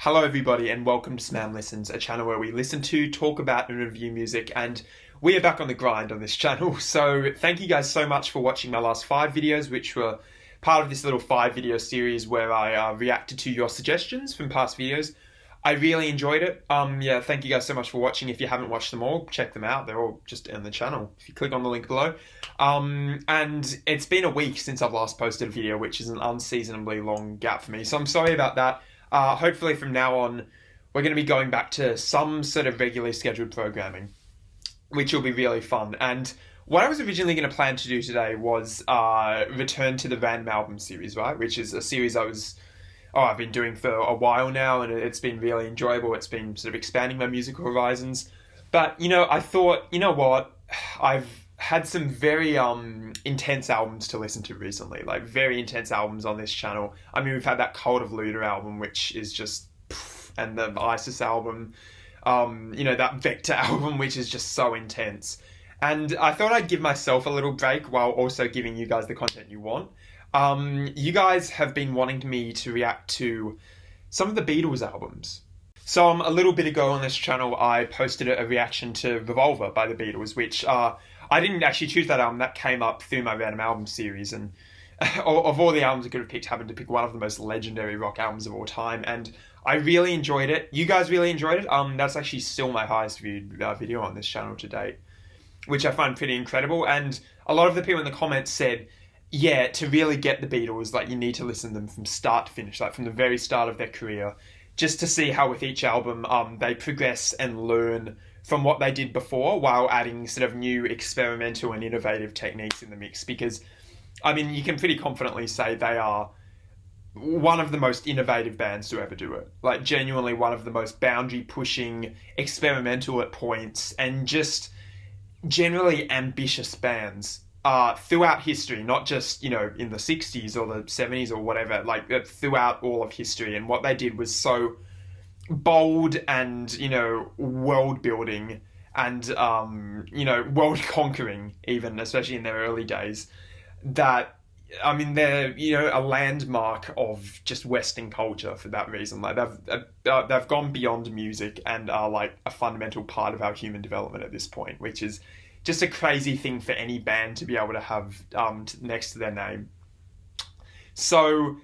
Hello everybody and welcome to SMAM Listens, a channel where we listen to, talk about and review music, and we are back on the grind on this channel. So thank you guys so much for watching my last 5 videos, which were part of this little 5 video series where I reacted to your suggestions from past videos. I really enjoyed it. Thank you guys so much for watching. If you haven't watched them all, check them out. They're all just in the channel if you click on the link below. And it's been a week since I've last posted a video, which is an unseasonably long gap for me. So I'm sorry about that. Hopefully from now on, we're going to be going back to some sort of regularly scheduled programming, which will be really fun. And what I was originally going to plan to do today was return to the random album series, right? Which is a series I've been doing for a while now, and it's been really enjoyable. It's been sort of expanding my musical horizons. But, I thought, you know what? I've had some very intense albums to listen to recently, like very intense albums on this channel. I mean, we've had that Cult of Luda album, which is just, and the ISIS album, that Vector album, which is just so intense. And I thought I'd give myself a little break while also giving you guys the content you want. You guys have been wanting me to react to some of the Beatles albums. So a little bit ago on this channel, I posted a reaction to Revolver by the Beatles, which I didn't actually choose that album. That came up through my random album series, and of all the albums I could have picked, happened to pick one of the most legendary rock albums of all time, and I really enjoyed it. You guys really enjoyed it. That's actually still my highest viewed video on this channel to date, which I find pretty incredible. And a lot of the people in the comments said, yeah, to really get the Beatles, like, you need to listen to them from start to finish, like from the very start of their career, just to see how with each album they progress and learn from what they did before while adding sort of new experimental and innovative techniques in the mix. Because, I mean, you can pretty confidently say they are one of the most innovative bands to ever do it. Like, genuinely one of the most boundary-pushing, experimental at points, and just generally ambitious bands throughout history, not just, in the 60s or the 70s or whatever, like throughout all of history. And what they did was so bold and, world building and, world conquering, even, especially in their early days, that, I mean, they're, a landmark of just Western culture for that reason. Like, they've gone beyond music and are like a fundamental part of our human development at this point, which is just a crazy thing for any band to be able to have next to their name. So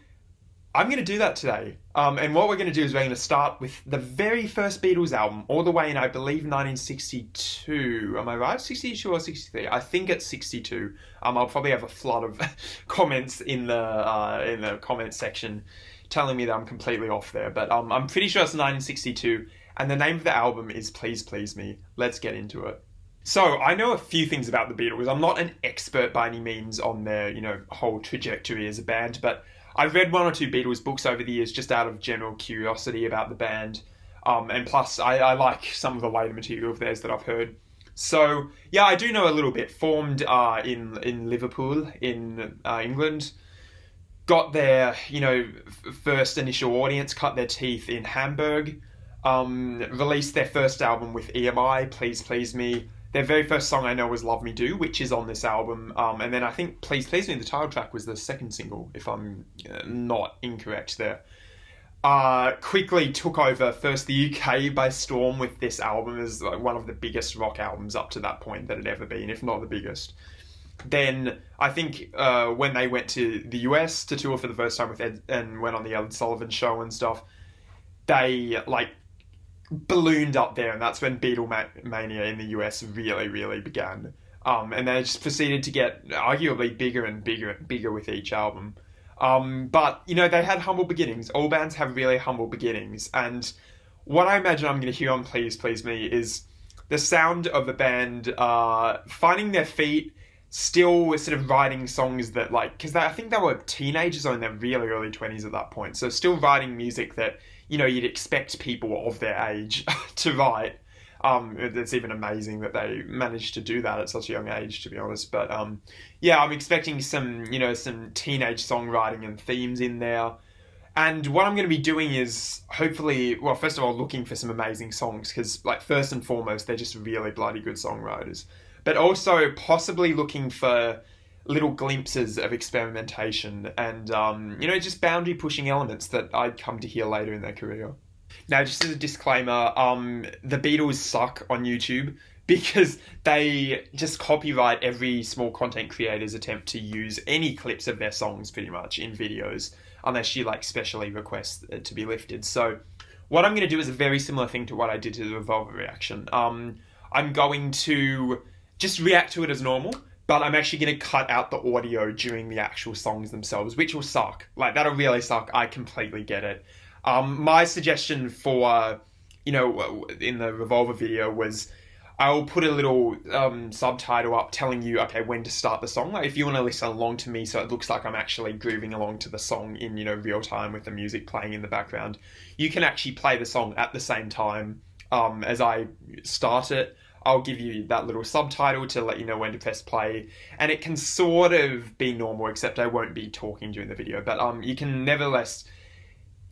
I'm going to do that today. And what we're going to do is we're going to start with the very first Beatles album, all the way in, I believe, 1962. Am I right? 62 or 63? I think it's 62. I'll probably have a flood of comments in the comment section telling me that I'm completely off there. But I'm pretty sure it's 1962. And the name of the album is Please Please Me. Let's get into it. So, I know a few things about the Beatles. I'm not an expert by any means on their, whole trajectory as a band, but I've read 1 or 2 Beatles books over the years just out of general curiosity about the band. And plus, I like some of the later material of theirs that I've heard. So, yeah, I do know a little bit. Formed in Liverpool, in England. Got their, first initial audience, cut their teeth in Hamburg. Released their first album with EMI, Please Please Me. Their very first song I know was Love Me Do, which is on this album. And then I think Please Please Me, the title track, was the second single, if I'm not incorrect there. Quickly took over first the UK by storm with this album as like one of the biggest rock albums up to that point that had ever been, if not the biggest. Then I think when they went to the US to tour for the first time with Ed and went on the Ed Sullivan show and stuff, they ballooned up there, and that's when Beatlemania in the US really, really began. And they just proceeded to get arguably bigger and bigger and bigger with each album. But, they had humble beginnings. All bands have really humble beginnings. And what I imagine I'm going to hear on Please Please Me is the sound of the band finding their feet, still sort of writing songs that, because I think they were teenagers or in their really early 20s at that point. So still writing music that, you'd expect people of their age to write. It's even amazing that they managed to do that at such a young age, to be honest. But I'm expecting some, some teenage songwriting and themes in there. And what I'm going to be doing is hopefully, well, first of all, looking for some amazing songs, because, first and foremost, they're just really bloody good songwriters. But also possibly looking for little glimpses of experimentation and, just boundary pushing elements that I'd come to hear later in their career. Now, just as a disclaimer, the Beatles suck on YouTube because they just copyright every small content creator's attempt to use any clips of their songs pretty much in videos, unless you like specially request it to be lifted. So, what I'm going to do is a very similar thing to what I did to the Revolver reaction. I'm going to just react to it as normal, but I'm actually going to cut out the audio during the actual songs themselves, which will suck. Like, that'll really suck. I completely get it. My suggestion for, in the Revolver video was I'll put a little subtitle up telling you, okay, when to start the song. Like, if you want to listen along to me so it looks like I'm actually grooving along to the song in, real time with the music playing in the background, you can actually play the song at the same time as I start it. I'll give you that little subtitle to let you know when to press play, and it can sort of be normal, except I won't be talking during the video, but you can nevertheless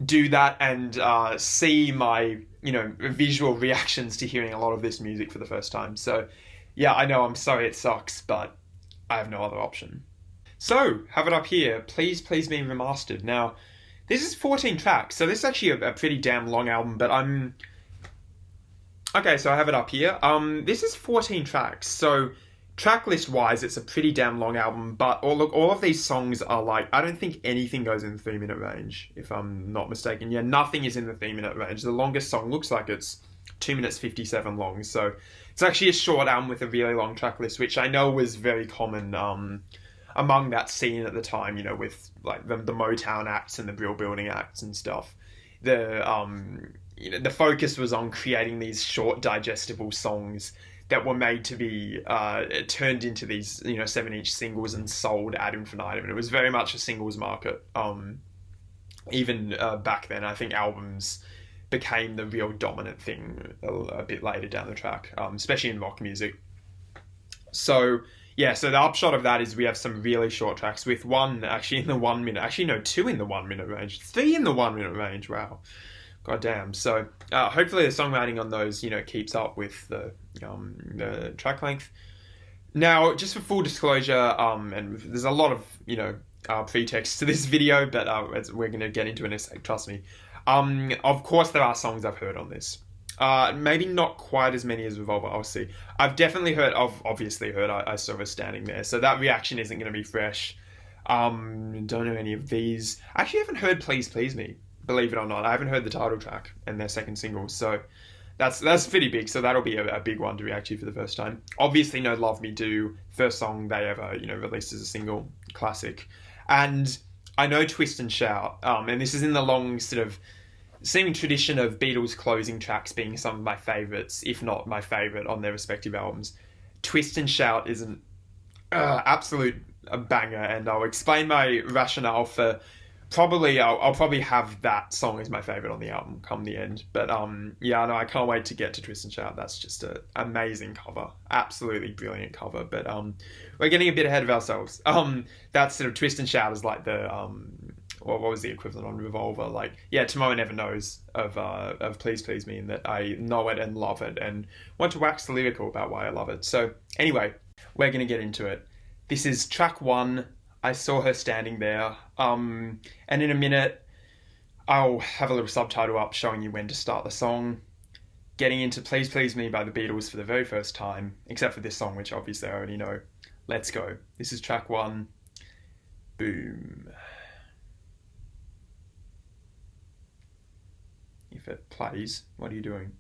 do that and see my visual reactions to hearing a lot of this music for the first time. So yeah, I know, I'm sorry it sucks, but I have no other option. So have it up here, Please Please Me Remastered. Now this is 14 tracks, so this is actually a pretty damn long album, but okay, so I have it up here. This is 14 tracks, so tracklist wise, it's a pretty damn long album, but all of these songs are like, I don't think anything goes in the 3-minute range, if I'm not mistaken. Yeah, nothing is in the 3-minute range. The longest song looks like it's 2 minutes 57 long, so it's actually a short album with a really long track list, which I know was very common among that scene at the time, with like the Motown acts and the Brill Building acts and stuff. The focus was on creating these short, digestible songs that were made to be turned into these 7-inch singles and sold ad infinitum, and it was very much a singles market. Even back then, I think albums became the real dominant thing a bit later down the track, especially in rock music. So yeah, so the upshot of that is we have some really short tracks, with one actually in the 1 minute, actually no, two in the 1 minute range, three in the 1 minute range. Wow. God damn. So hopefully the songwriting on those, keeps up with the track length. Now, just for full disclosure, and there's a lot of pretext to this video, but we're going to get into it in a sec, trust me. Of course, there are songs I've heard on this. Maybe not quite as many as Revolver, I'll see. I've obviously heard I Saw Her Standing There, so that reaction isn't going to be fresh. Don't know any of these. I actually haven't heard Please Please Me. Believe it or not, I haven't heard the title track and their second single, so that's pretty big. So that'll be a big one to react to for the first time. Obviously, no Love Me Do, first song they ever released as a single, classic. And I know Twist and Shout, and this is in the long sort of seeming tradition of Beatles closing tracks being some of my favourites, if not my favourite on their respective albums. Twist and Shout is an absolute banger, and I'll explain my rationale for. I'll probably have that song as my favourite on the album come the end. But yeah, no, I can't wait to get to Twist and Shout. That's just an amazing cover. Absolutely brilliant cover. But we're getting a bit ahead of ourselves. That sort of Twist and Shout is like the what was the equivalent on Revolver? Like, yeah, Tomorrow Never Knows of Please Please Me, in that I know it and love it and want to wax lyrical about why I love it. So anyway, we're going to get into it. This is track 1, I Saw Her Standing There. And in a minute, I'll have a little subtitle up showing you when to start the song. Getting into Please Please Me by the Beatles for the very first time, except for this song, which obviously I already know. Let's go. This is track 1. Boom. If it plays, what are you doing?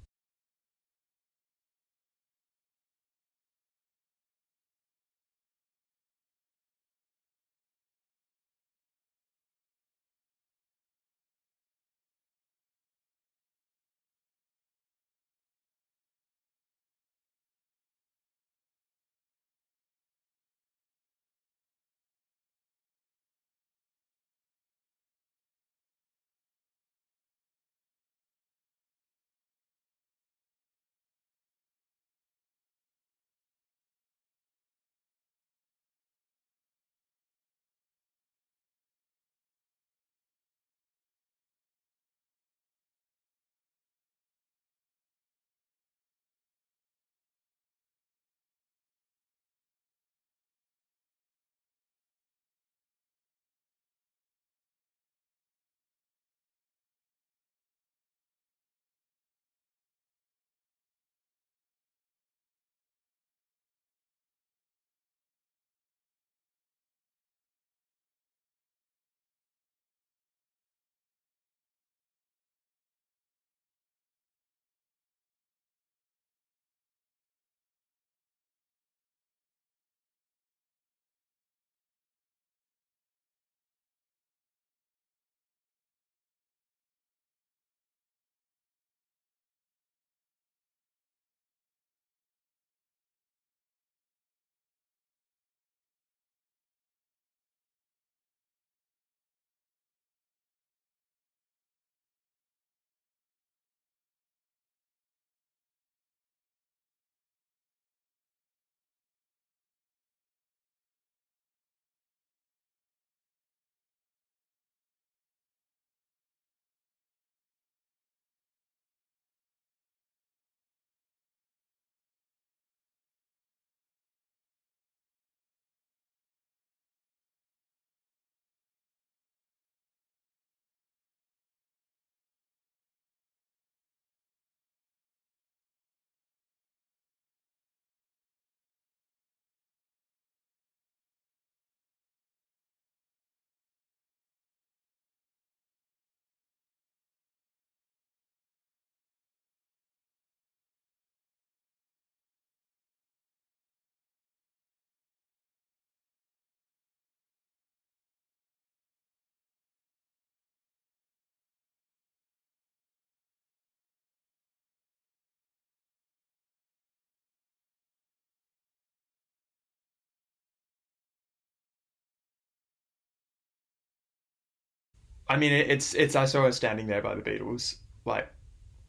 I mean, it's I Saw Her Standing There by the Beatles. Like,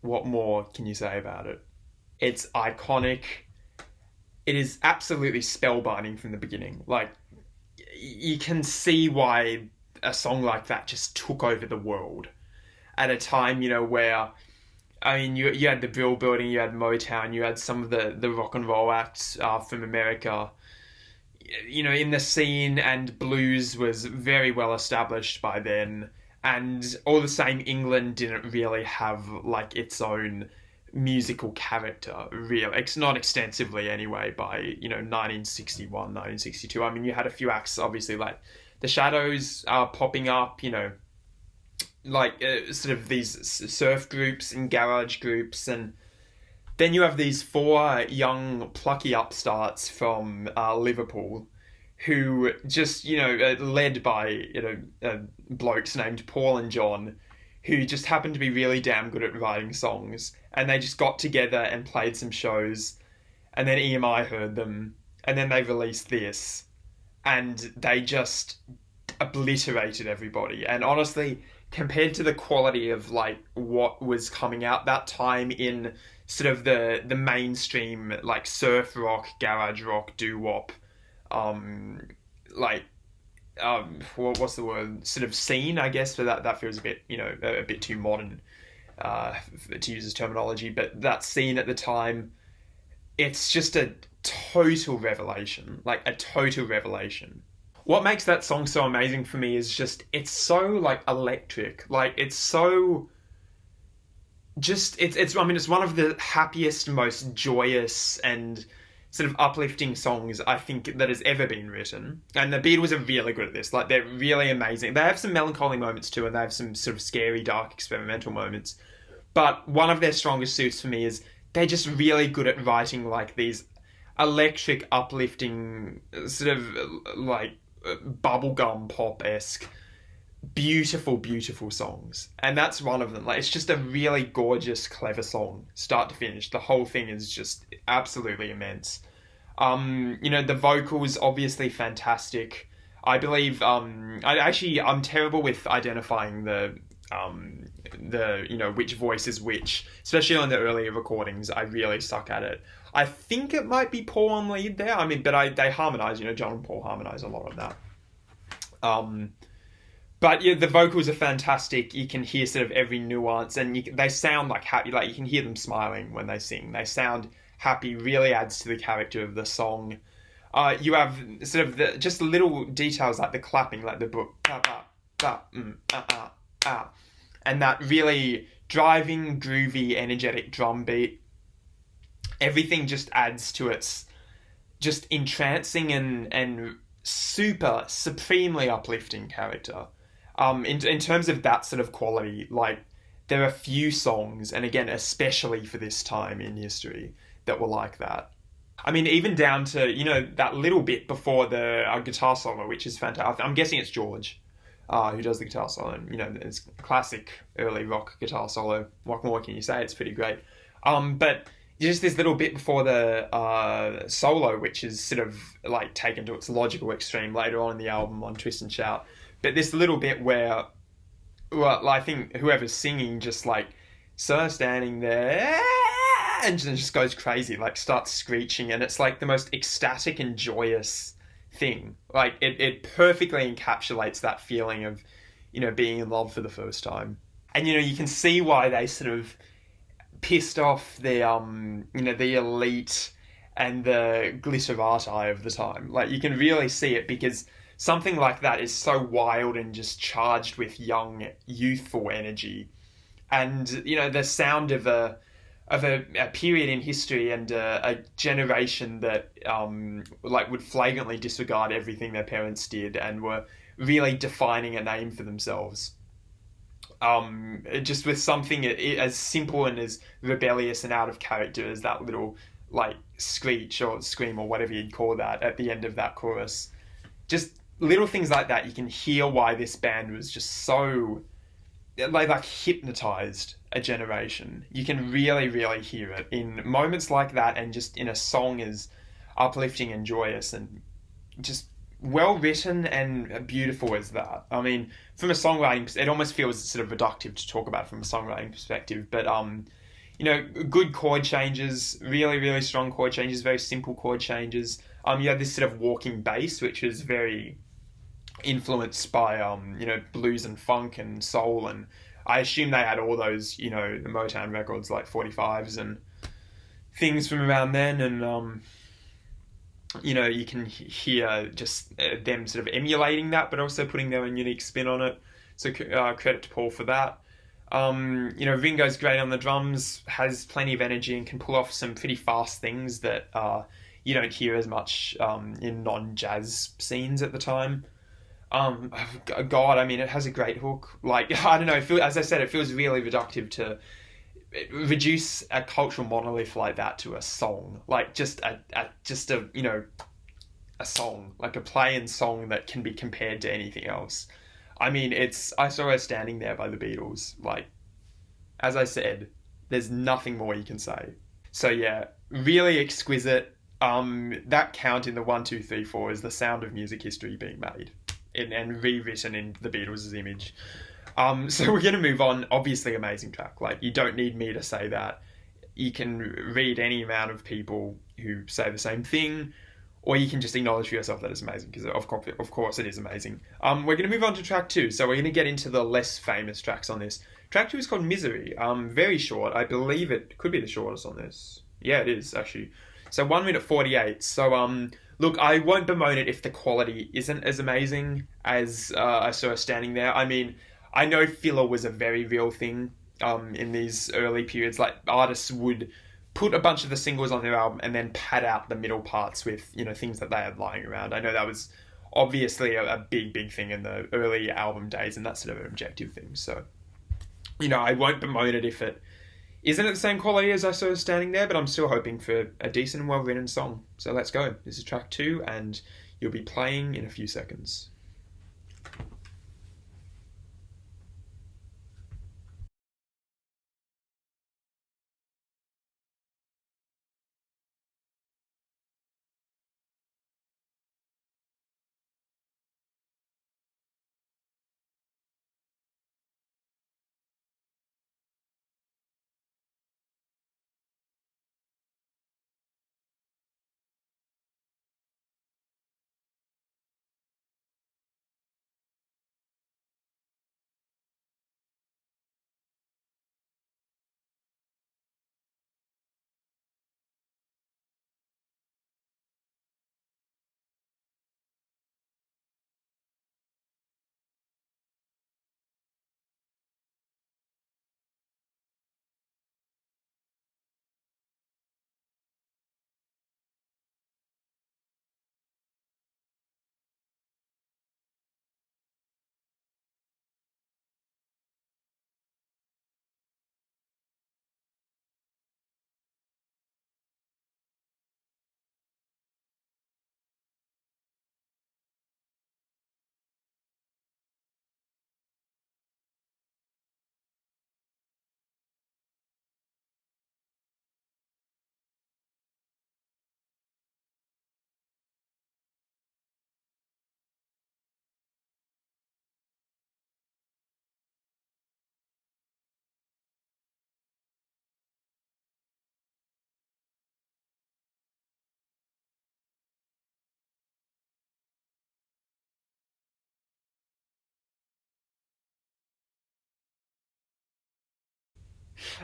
what more can you say about it? It's iconic. It is absolutely spellbinding from the beginning. Like, you can see why a song like that just took over the world at a time, where, I mean, you had the Brill Building, you had Motown, you had some of the rock and roll acts from America, in the scene, and blues was very well established by then. And all the same, England didn't really have like its own musical character, really. It's not extensively anyway by, 1961, 1962. I mean, you had a few acts, obviously, like the Shadows popping up, like sort of these surf groups and garage groups, and then you have these four young plucky upstarts from Liverpool who just, led by, blokes named Paul and John, who just happened to be really damn good at writing songs. And they just got together and played some shows. And then EMI heard them. And then they released this. And they just obliterated everybody. And honestly, compared to the quality of like what was coming out that time in sort of the mainstream, like surf rock, garage rock, doo-wop, what's the word? Sort of scene, I guess. So that feels a bit, a bit too modern to use as terminology. But that scene at the time, it's just a total revelation, like a total revelation. What makes that song so amazing for me is just, it's so like electric, like it's so just, I mean, it's one of the happiest, most joyous and sort of uplifting songs I think that has ever been written. And the Beatles are really good at this. Like, they're really amazing. They have some melancholy moments too, and they have some sort of scary, dark, experimental moments. But one of their strongest suits for me is they're just really good at writing like these electric, uplifting, sort of like bubblegum pop-esque, beautiful, beautiful songs. And that's one of them. Like, it's just a really gorgeous, clever song, start to finish. The whole thing is just absolutely immense. The vocals, obviously fantastic. I believe, I'm terrible with identifying which voice is which, especially on the earlier recordings. I really suck at it. I think it might be Paul on lead there. I mean, but they harmonise, John and Paul harmonise a lot on that. But yeah, the vocals are fantastic. You can hear sort of every nuance, and they sound like happy. Like, you can hear them smiling when they sing. They sound happy. Really adds to the character of the song. You have sort of just little details like the clapping, like the book, and that really driving, groovy, energetic drum beat. Everything just adds to its just entrancing and super, supremely uplifting character. In terms of that sort of quality, like, there are few songs, and again, especially for this time in history, that were like that. I mean, even down to, that little bit before the guitar solo, which is fantastic. I'm guessing it's George who does the guitar solo. And, it's classic early rock guitar solo. What more can you say? It's pretty great. But just this little bit before the solo, which is sort of like taken to its logical extreme later on in the album on Twist and Shout. But this little bit where, well, I think whoever's singing just like, so standing there, and just goes crazy, like starts screeching, and it's like the most ecstatic and joyous thing. Like, it perfectly encapsulates that feeling of, being in love for the first time. And, you can see why they sort of pissed off the, the elite and the glitterati of the time. Like, you can really see it, because something like that is so wild and just charged with young, youthful energy. And, the sound of a period in history and a generation that, would flagrantly disregard everything their parents did and were really defining a name for themselves. Just with something as simple and as rebellious and out of character as that little, like, screech or scream or whatever you'd call that at the end of that chorus. Just little things like that, you can hear why this band was just so, like hypnotized a generation. You can really, really hear it in moments like that, and just in a song as uplifting and joyous and just well written and beautiful as that. I mean, from a songwriting, it almost feels sort of reductive to talk about it from a songwriting perspective, but good chord changes, really, really strong chord changes, very simple chord changes. You have this sort of walking bass, which is very influenced by, blues and funk and soul. And I assume they had all those, the Motown records like 45s and things from around then. And, you can hear just them sort of emulating that, but also putting their own unique spin on it. So credit to Paul for that. Ringo's great on the drums, has plenty of energy and can pull off some pretty fast things that you don't hear as much in non-jazz scenes at the time. God, I mean, it has a great hook. Like, I don't know, as I said, it feels really reductive to reduce a cultural monolith like that to a song. Like, just a song, like a play and song that can be compared to anything else. I mean, I Saw Her Standing There by the Beatles. Like, as I said, there's nothing more you can say. So yeah, really exquisite. That count in the 1, 2, 3, 4 is the sound of music history being made and rewritten in the Beatles' image. So we're going to move on. Obviously, amazing track. Like, you don't need me to say that. You can read any amount of people who say the same thing, or you can just acknowledge for yourself that it's amazing, because of course it is amazing. We're going to move on to track 2, so we're going to get into the less famous tracks on this. Track 2 is called Misery. Very short. I believe it could be the shortest on this. Yeah, it is, actually. So 1 minute 48. So, look, I won't bemoan it if the quality isn't as amazing as I Saw Her Standing There. I mean, I know filler was a very real thing in these early periods. Like, artists would put a bunch of the singles on their album and then pad out the middle parts with, things that they had lying around. I know that was obviously a big thing in the early album days, and that's sort of an objective thing. So, I won't bemoan it if it isn't at the same quality as I Saw Her Standing There, but I'm still hoping for a decent and well-written song. So let's go. This is track 2, and you'll be playing in a few seconds.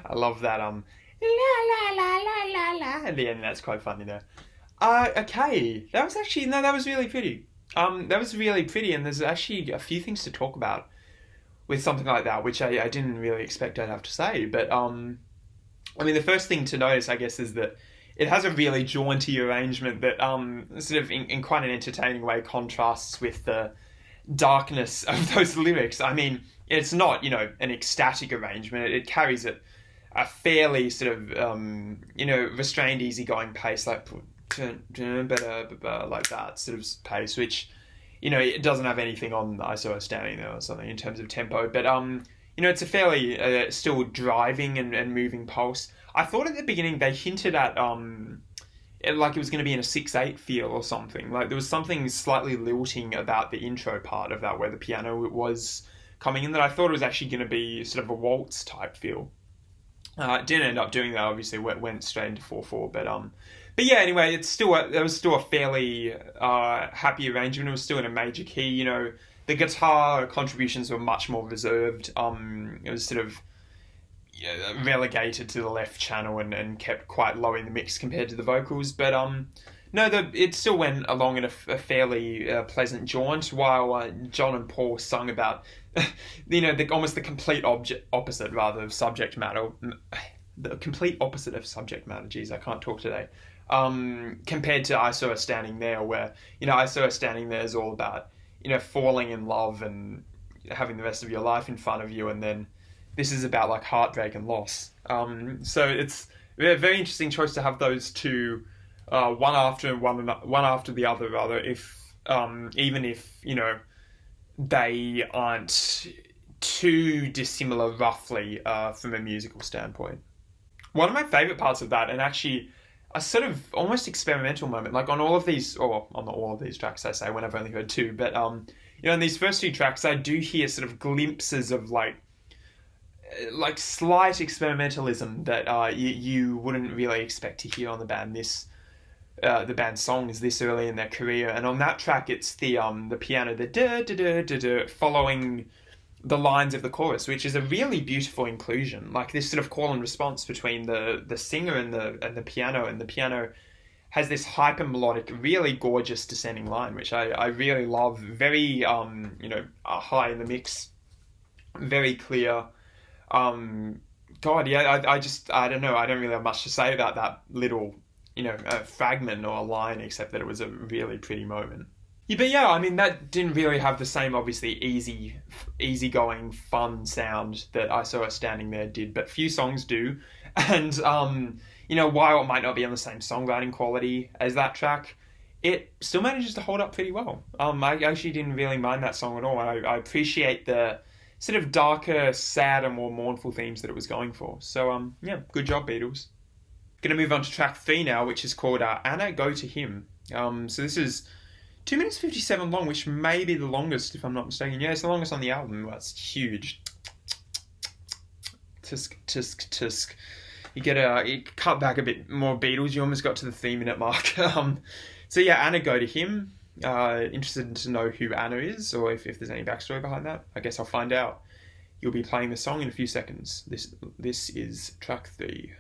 I love that la la la la la la at the end. That's quite funny there. Okay, that was actually no, that was really pretty. That was really pretty, and there's actually a few things to talk about with something like that, which I didn't really expect I'd have to say. But I mean, the first thing to notice, I guess, is that it has a really jaunty arrangement that sort of in quite an entertaining way contrasts with the darkness of those lyrics. I mean, it's not, an ecstatic arrangement. It carries it a fairly sort of, restrained, easygoing pace, like like that sort of pace, which, it doesn't have anything on I Saw Her Standing There or something in terms of tempo. But, it's a fairly still driving and moving pulse. I thought at the beginning they hinted at like it was going to be in a 6/8 feel or something. Like there was something slightly lilting about the intro part of that where the piano was coming in that I thought it was actually going to be sort of a waltz type feel. It didn't end up doing that. Obviously, went straight into 4/4. But yeah. Anyway, it was still a fairly happy arrangement. It was still in a major key. You know, the guitar contributions were much more reserved. It was sort of, yeah, relegated to the left channel and kept quite low in the mix compared to the vocals. But no, it still went along in a fairly pleasant jaunt while John and Paul sung about, almost the complete opposite rather of subject matter. The complete opposite of subject matter. Geez, I can't talk today. Compared to I Saw Her Standing There, where, I Saw Her Standing There is all about, falling in love and having the rest of your life in front of you, and then this is about like heartbreak and loss. So it's a very interesting choice to have those two, one after the other, rather. If even if they aren't too dissimilar, roughly, from a musical standpoint. One of my favorite parts of that, and actually a sort of almost experimental moment, like on all of these, or on all of these tracks, I say when I've only heard two, but in these first two tracks, I do hear sort of glimpses of like slight experimentalism that you wouldn't really expect to hear on the band's songs this early in their career. And on that track, it's the piano, the da da da da da, following the lines of the chorus, which is a really beautiful inclusion, like this sort of call and response between the singer and the piano, and the piano has this hyper melodic, really gorgeous descending line, which I really love. Very high in the mix, very clear. God, yeah, I don't know. I don't really have much to say about that little, fragment or a line, except that it was a really pretty moment. Yeah, but yeah, I mean, that didn't really have the same, obviously, easygoing, fun sound that I Saw Her Standing There did, but few songs do. And, while it might not be on the same songwriting quality as that track, it still manages to hold up pretty well. I actually didn't really mind that song at all. I appreciate the sort of darker, sad, and more mournful themes that it was going for. So, yeah, good job, Beatles. Gonna move on to track 3 now, which is called Anna, Go to Him. So this is 2 minutes 57 long, which may be the longest, if I'm not mistaken. Yeah, it's the longest on the album. Well, it's huge. Tisk, tisk, tisk. You cut back a bit more Beatles. You almost got to the 3-minute mark. So yeah, Anna, Go to Him. Interested to know who Anna is, or if there's any backstory behind that. I guess I'll find out. You'll be playing the song in a few seconds. This is track 3.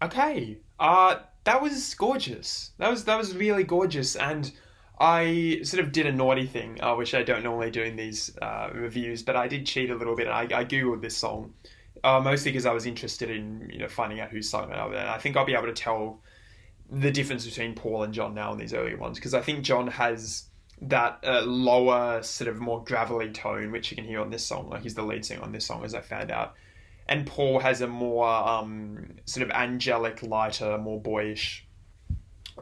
Okay. That was gorgeous. That was really gorgeous, and I sort of did a naughty thing, which I don't normally do in these reviews, but I did cheat a little bit. I googled this song, mostly because I was interested in finding out who sung it, and I think I'll be able to tell the difference between Paul and John now in these earlier ones, because I think John has that lower, sort of more gravelly tone, which you can hear on this song. Like, he's the lead singer on this song, as I found out. And Paul has a more sort of angelic, lighter, more boyish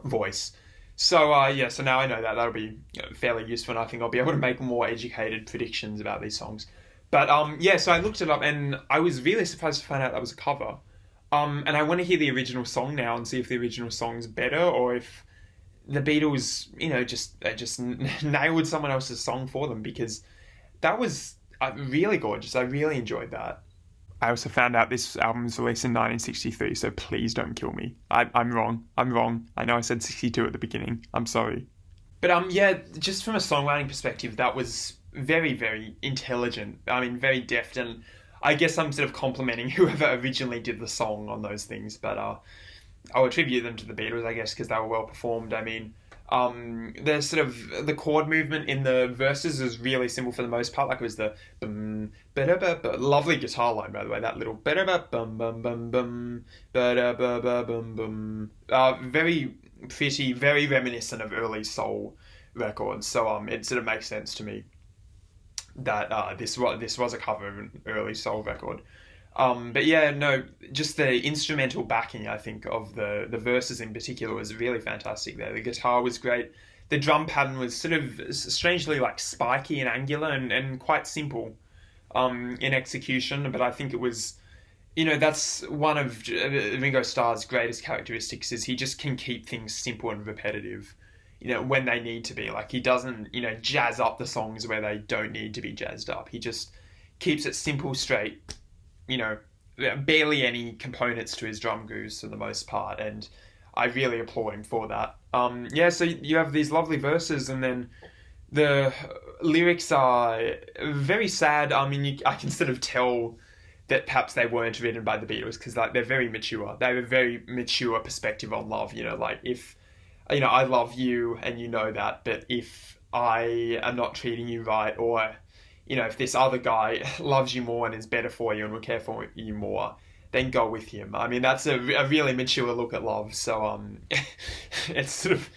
voice. So yeah, so now I know that. That'll be fairly useful, and I think I'll be able to make more educated predictions about these songs. But yeah, so I looked it up, and I was really surprised to find out that was a cover. And I want to hear the original song now and see if the original song's better, or if the Beatles, just nailed someone else's song for them, because that was really gorgeous. I really enjoyed that. I also found out this album was released in 1963, so please don't kill me. I'm wrong. I'm wrong. I know I said 62 at the beginning. I'm sorry. But yeah, just from a songwriting perspective, that was very, very intelligent. I mean, very deft, and I guess I'm sort of complimenting whoever originally did the song on those things, but I'll attribute them to the Beatles, I guess, because they were well performed. I mean, the sort of the chord movement in the verses is really simple for the most part. Like, it was the bum, lovely guitar line, by the way. That little bum bum bum bum bum bum. Very pretty, very reminiscent of early soul records. So it sort of makes sense to me that this was a cover of an early soul record. But yeah, no, just the instrumental backing, I think, of the verses in particular was really fantastic there. The guitar was great. The drum pattern was sort of strangely like spiky and angular and quite simple in execution, but I think it was, that's one of Ringo Starr's greatest characteristics, is he just can keep things simple and repetitive, when they need to be. Like, he doesn't, jazz up the songs where they don't need to be jazzed up. He just keeps it simple, straight, barely any components to his drum grooves for the most part, and I really applaud him for that. Yeah, so you have these lovely verses, and then the lyrics are very sad. I mean, I can sort of tell that perhaps they weren't written by the Beatles, because they're very mature. They have a very mature perspective on love. Like, if I love you and you know that, but if I am not treating you right, or if this other guy loves you more and is better for you and will care for you more, then go with him. I mean, that's a really mature look at love. So it sort of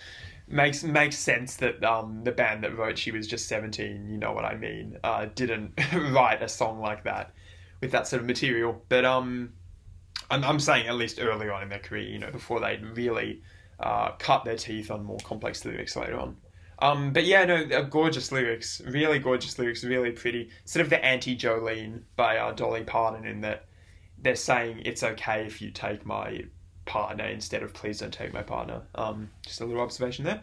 makes sense that the band that wrote She Was Just 17, you know what I mean, didn't write a song like that with that sort of material. But I'm saying at least early on in their career, before they'd really cut their teeth on more complex lyrics later on. But yeah, no, gorgeous lyrics, really pretty. Sort of the anti-Jolene by Dolly Parton, in that they're saying it's okay if you take my partner instead of please don't take my partner. Just a little observation there.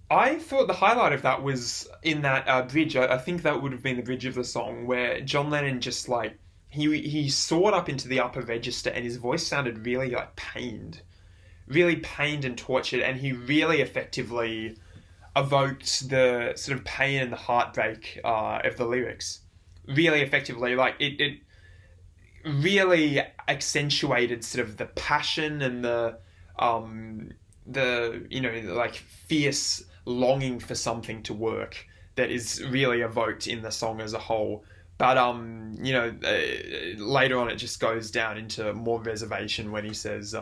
I thought the highlight of that was in that bridge. I think that would have been the bridge of the song, where John Lennon just like, he soared up into the upper register, and his voice sounded really like pained and tortured, and he really effectively evoked the sort of pain and the heartbreak of the lyrics really effectively. Like, it really accentuated sort of the passion and the like fierce longing for something to work that is really evoked in the song as a whole. But later on it just goes down into more reservation when he says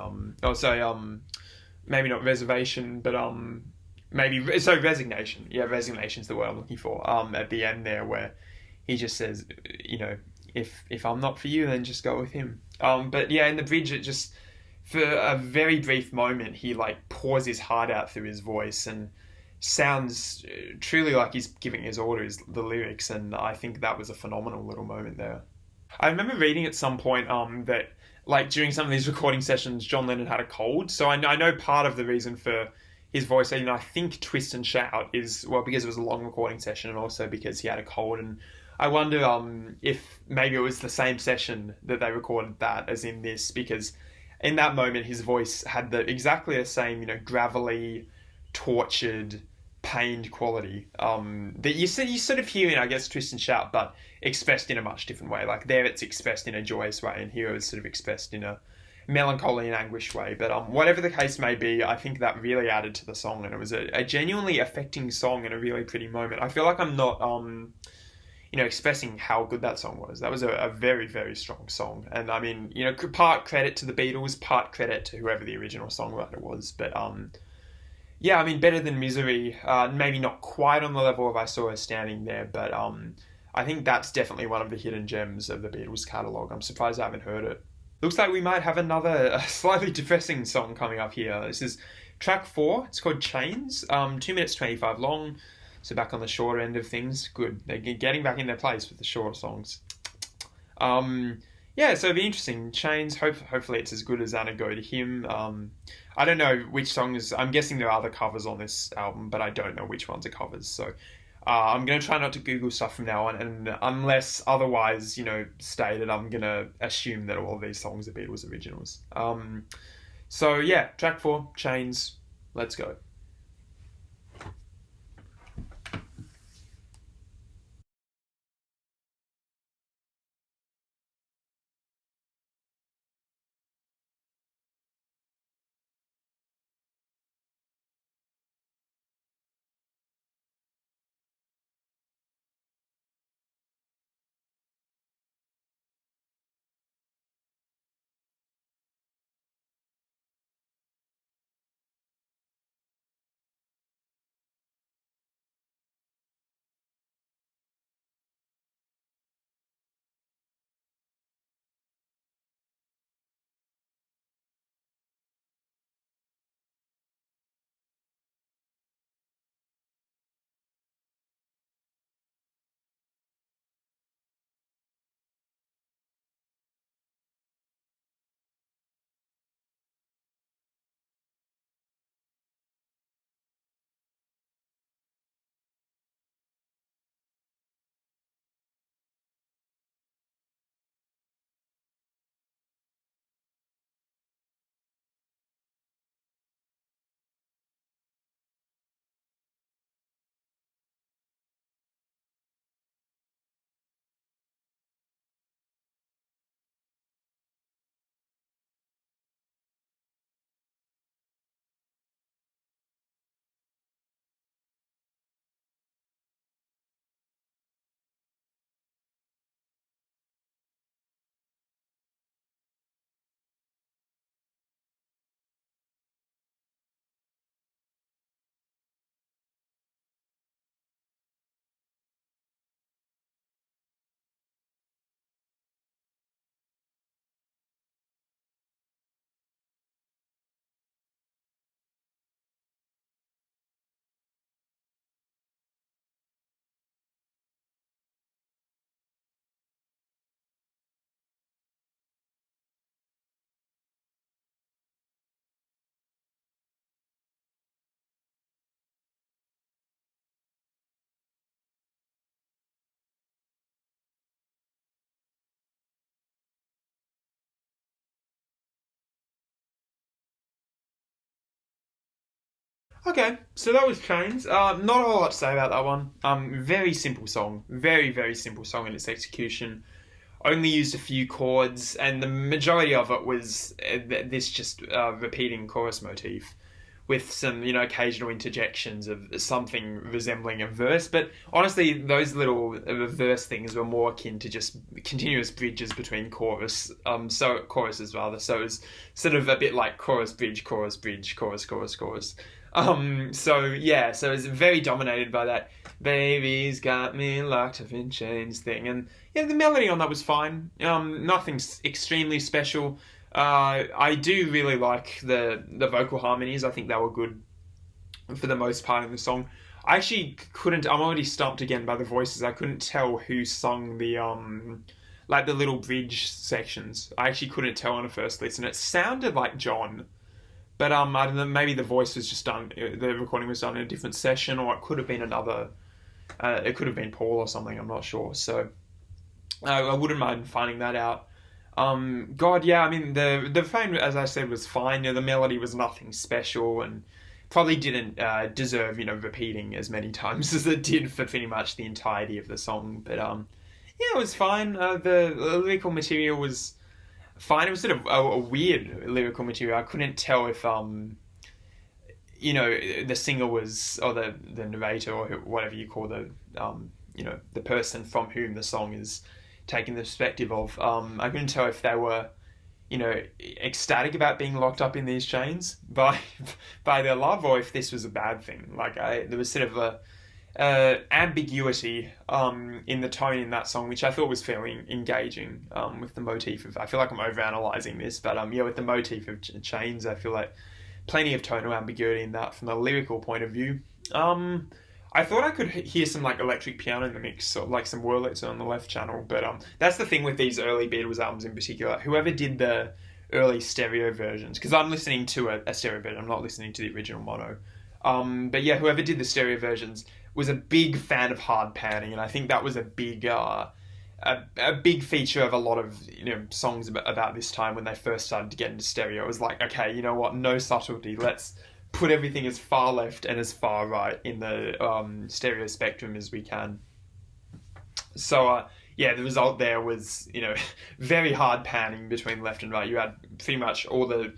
maybe not reservation, but resignation. Yeah, resignation's the word I'm looking for. At the end there, where he just says, if I'm not for you, then just go with him. But yeah, in the bridge, it just, for a very brief moment, he like pours his heart out through his voice and sounds truly like he's giving his orders, the lyrics, and I think that was a phenomenal little moment there. I remember reading at some point that like during some of these recording sessions, John Lennon had a cold, so I know part of the reason for his voice, I think Twist and Shout is, well, because it was a long recording session, and also because he had a cold. And I wonder if maybe it was the same session that they recorded that as in this, because in that moment his voice had exactly the same, gravelly, tortured, pained quality that you sort of hear in, I guess, Twist and Shout, but expressed in a much different way. Like, there it's expressed in a joyous way, and here it's sort of expressed in a melancholy and anguished way. But whatever the case may be, I think that really added to the song, and it was a genuinely affecting song and a really pretty moment. I feel like I'm not expressing how good that song was. That was a very, very strong song. And I mean, part credit to the Beatles, part credit to whoever the original songwriter was. But yeah, I mean, better than Misery. Maybe not quite on the level of I Saw Her Standing There, but I think that's definitely one of the hidden gems of the Beatles catalogue. I'm surprised I haven't heard it. Looks like we might have another slightly depressing song coming up here. This is track 4. It's called Chains. 2 minutes 25 long. So back on the shorter end of things. Good. They're getting back in their place with the shorter songs. Yeah, so it'll be interesting. Chains, hopefully it's as good as Anna Go to Him. I don't know which songs. I'm guessing there are other covers on this album, but I don't know which ones are covers. So I'm going to try not to Google stuff from now on, and unless otherwise, stated, I'm going to assume that all of these songs are Beatles originals. So yeah, track 4, Chains. Let's go. Okay, so that was Chains. Not a whole lot to say about that one. Very simple song. Very, very simple song in its execution. Only used a few chords, and the majority of it was this just repeating chorus motif with some, occasional interjections of something resembling a verse. But honestly, those little verse things were more akin to just continuous bridges between choruses rather. So it was sort of a bit like chorus, bridge, chorus, chorus, chorus. So yeah, so it's very dominated by that "baby's got me locked up in chains" thing, and yeah, the melody on that was fine. Nothing extremely special. I do really like the vocal harmonies. I think they were good for the most part in the song. I actually couldn't. I'm already stumped again by the voices. I couldn't tell who sung the like the little bridge sections. I actually couldn't tell on a first listen. It sounded like John. But I don't know, maybe the voice was just done, the recording was done in a different session, or it could have been it could have been Paul or something, I'm not sure. So I wouldn't mind finding that out. God, yeah, I mean, the refrain, as I said, was fine. The melody was nothing special and probably didn't deserve, repeating as many times as it did for pretty much the entirety of the song. But yeah, it was fine. The lyrical material was find it was sort of a weird lyrical material. I couldn't tell if the singer was, or the narrator, or whatever you call the person from whom the song is taking the perspective of. I couldn't tell if they were, ecstatic about being locked up in these chains by by their love, or if this was a bad thing. There was sort of a ambiguity in the tone in that song, which I thought was fairly engaging with the motif of. I feel like I'm overanalyzing this, but with the motif of chains, I feel like plenty of tonal ambiguity in that from a lyrical point of view. I thought I could hear some electric piano in the mix, or some Wurlitzer on the left channel, but that's the thing with these early Beatles albums in particular. Whoever did the early stereo versions, because I'm listening to a stereo version, I'm not listening to the original mono. But yeah, whoever did the stereo versions was a big fan of hard panning, and I think that was a big feature of a lot of songs about this time when they first started to get into stereo. It was like, okay, you know what, no subtlety, let's put everything as far left and as far right in the stereo spectrum as we can. So the result there was very hard panning between left and right. You had pretty much all the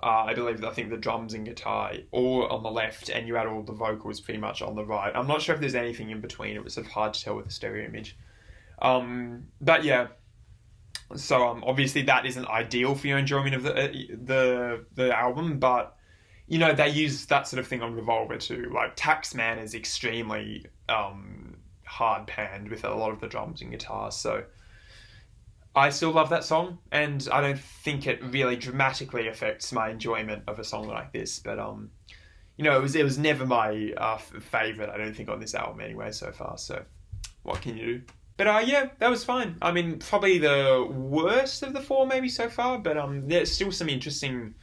I think the drums and guitar all on the left, and you had all the vocals pretty much on the right. I'm not sure if there's anything in between. It was sort of hard to tell with the stereo image. But yeah, so obviously that isn't ideal for your enjoyment of the album, but they use that sort of thing on Revolver too. Like Taxman is extremely hard panned with a lot of the drums and guitars, so I still love that song, and I don't think it really dramatically affects my enjoyment of a song like this. But it was never my favorite. I don't think on this album anyway so far. So what can you do? But that was fine. I mean, probably the worst of the four maybe so far. But there's still some interesting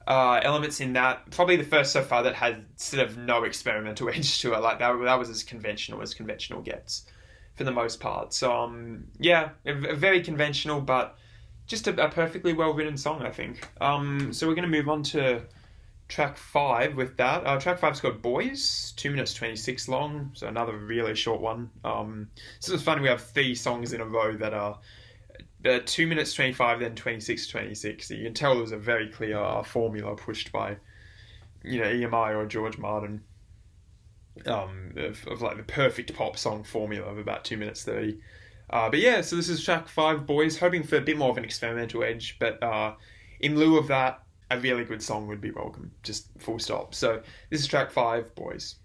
elements in that. Probably the first so far that had sort of no experimental edge to it. Like that was as conventional gets, for the most part. So very conventional, but just a perfectly well written song, I think. So we're going to move on to track 5 with that. Track 5's called Boys, 2 minutes 26 long, so another really short one. So it's funny, we have 3 songs in a row that are 2 minutes 25, then 26. So you can tell there was a very clear formula pushed by EMI or George Martin. Of like the perfect pop song formula of about 2 minutes 30. But yeah, so this is track 5, Boys, hoping for a bit more of an experimental edge, but in lieu of that, a really good song would be welcome, just full stop. So this is track 5, Boys.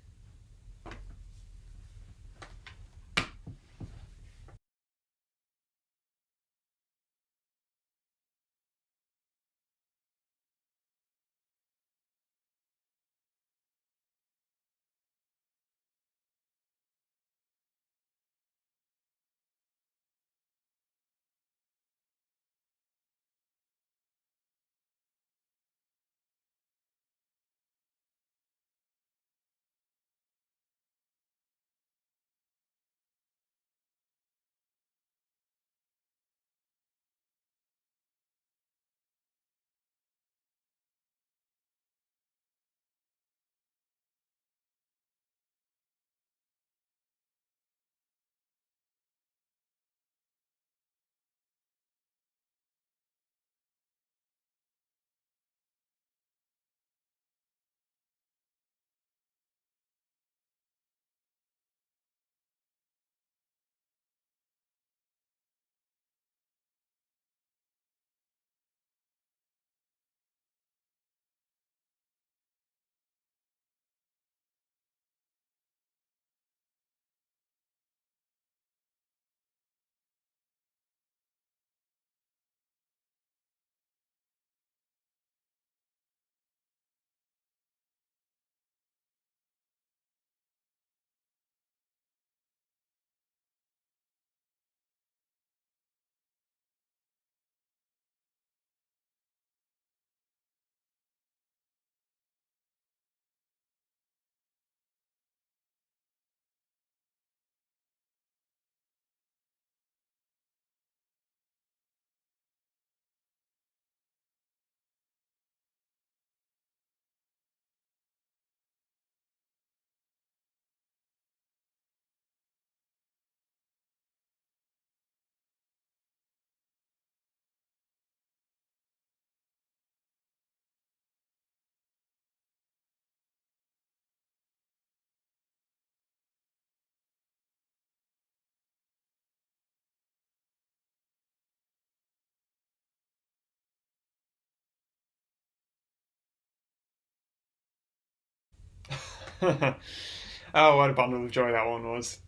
Oh, what a bundle of joy that one was.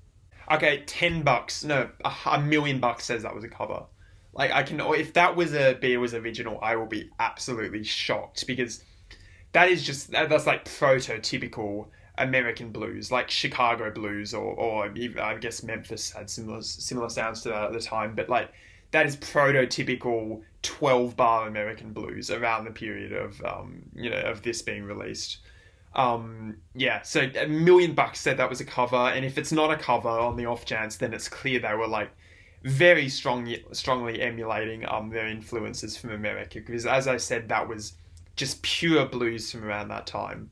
Okay, $10. No, $1 million says that was a cover. Like I can, if that was a Beatles original, I will be absolutely shocked because that is just that's like prototypical American blues, like Chicago blues, or even, I guess Memphis had similar sounds to that at the time, but like that is prototypical 12 bar American blues around the period of of this being released. Yeah, so $1 million said that was a cover, and if it's not a cover on the off chance, then it's clear they were like very strongly emulating their influences from America, because as I said, that was just pure blues from around that time.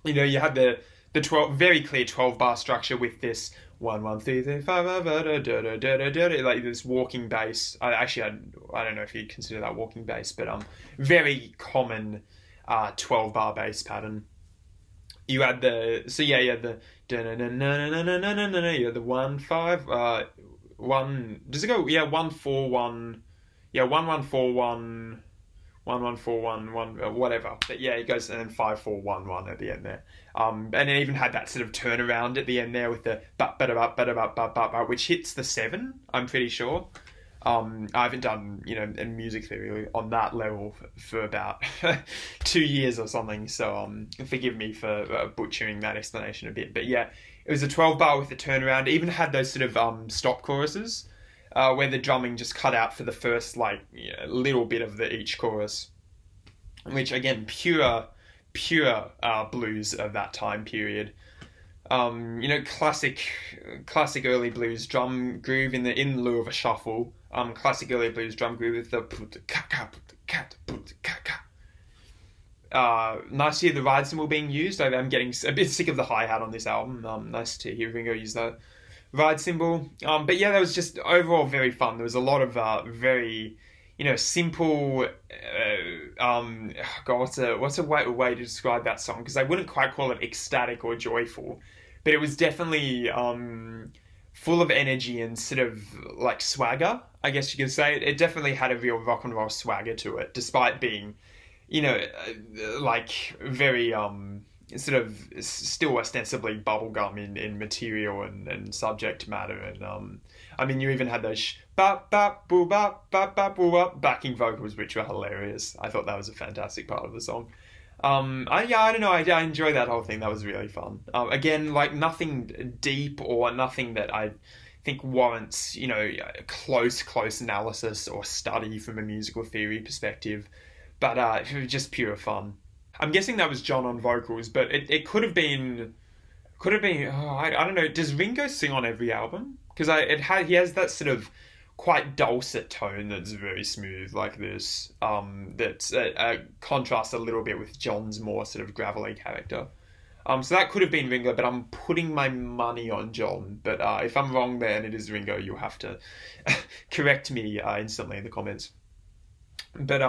You had the 12 very clear 12 bar structure with this 1 1 3 3 5 like this walking bass. I don't know if you'd consider that walking bass, but very common 12 bar bass pattern. You had the so yeah you had the you had the 1 5 1 does it go 1 4 1 1 1 4 1 1 1 4 1 1 whatever, but yeah, it goes and then 5 4 1 1 at the end there, and it even had that sort of turnaround at the end there with the which hits the 7, I'm pretty sure. I haven't done in music theory on that level for about 2 years or something, so forgive me for butchering that explanation a bit. But yeah, it was a 12 bar with the turnaround. It even had those sort of stop choruses where the drumming just cut out for the first little bit of the each chorus, which again pure blues of that time period. Classic early blues drum groove in lieu of a shuffle. Classic early blues drum groove with the put the ka put the cat put the ka. Nice to hear the ride cymbal being used. I'm getting a bit sick of the hi-hat on this album. Nice to hear Ringo use the ride cymbal. But yeah, that was just overall very fun. There was a lot of very simple. God, what's a way to describe that song? Because I wouldn't quite call it ecstatic or joyful, but it was definitely full of energy and sort of like swagger, I guess you could say. It definitely had a real rock and roll swagger to it, despite being, like very sort of still ostensibly bubblegum in material and subject matter. And I mean, you even had those bop bop boo bop bop bop boo bop backing vocals, which were hilarious. I thought that was a fantastic part of the song. I don't know. I enjoy that whole thing. That was really fun. Again, like nothing deep or nothing that I think warrants close analysis or study from a musical theory perspective, but it was just pure fun. I'm guessing that was John on vocals, but it could have been. Oh, I don't know. Does Ringo sing on every album? Because he has that sort of quite dulcet tone that's very smooth like this. That contrasts a little bit with John's more sort of gravelly character. So that could have been Ringo, but I'm putting my money on John. But if I'm wrong there and it is Ringo, you'll have to correct me instantly in the comments. But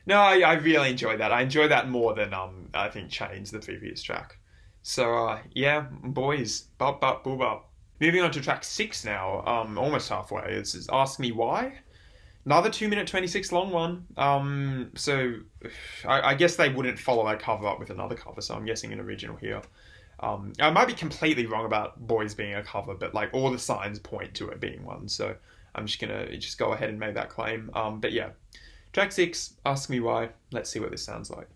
no, I really enjoy that. I enjoy that more than I think Chains, the previous track. So yeah, boys, bop bop boo bop. Moving on to track 6 now, almost halfway. It's Ask Me Why. Another 2 minute 26 long one. So I guess they wouldn't follow that cover up with another cover, so I'm guessing an original here. I might be completely wrong about Boys being a cover, but like all the signs point to it being one, so I'm just gonna go ahead and make that claim. But yeah, track 6, Ask Me Why. Let's see what this sounds like.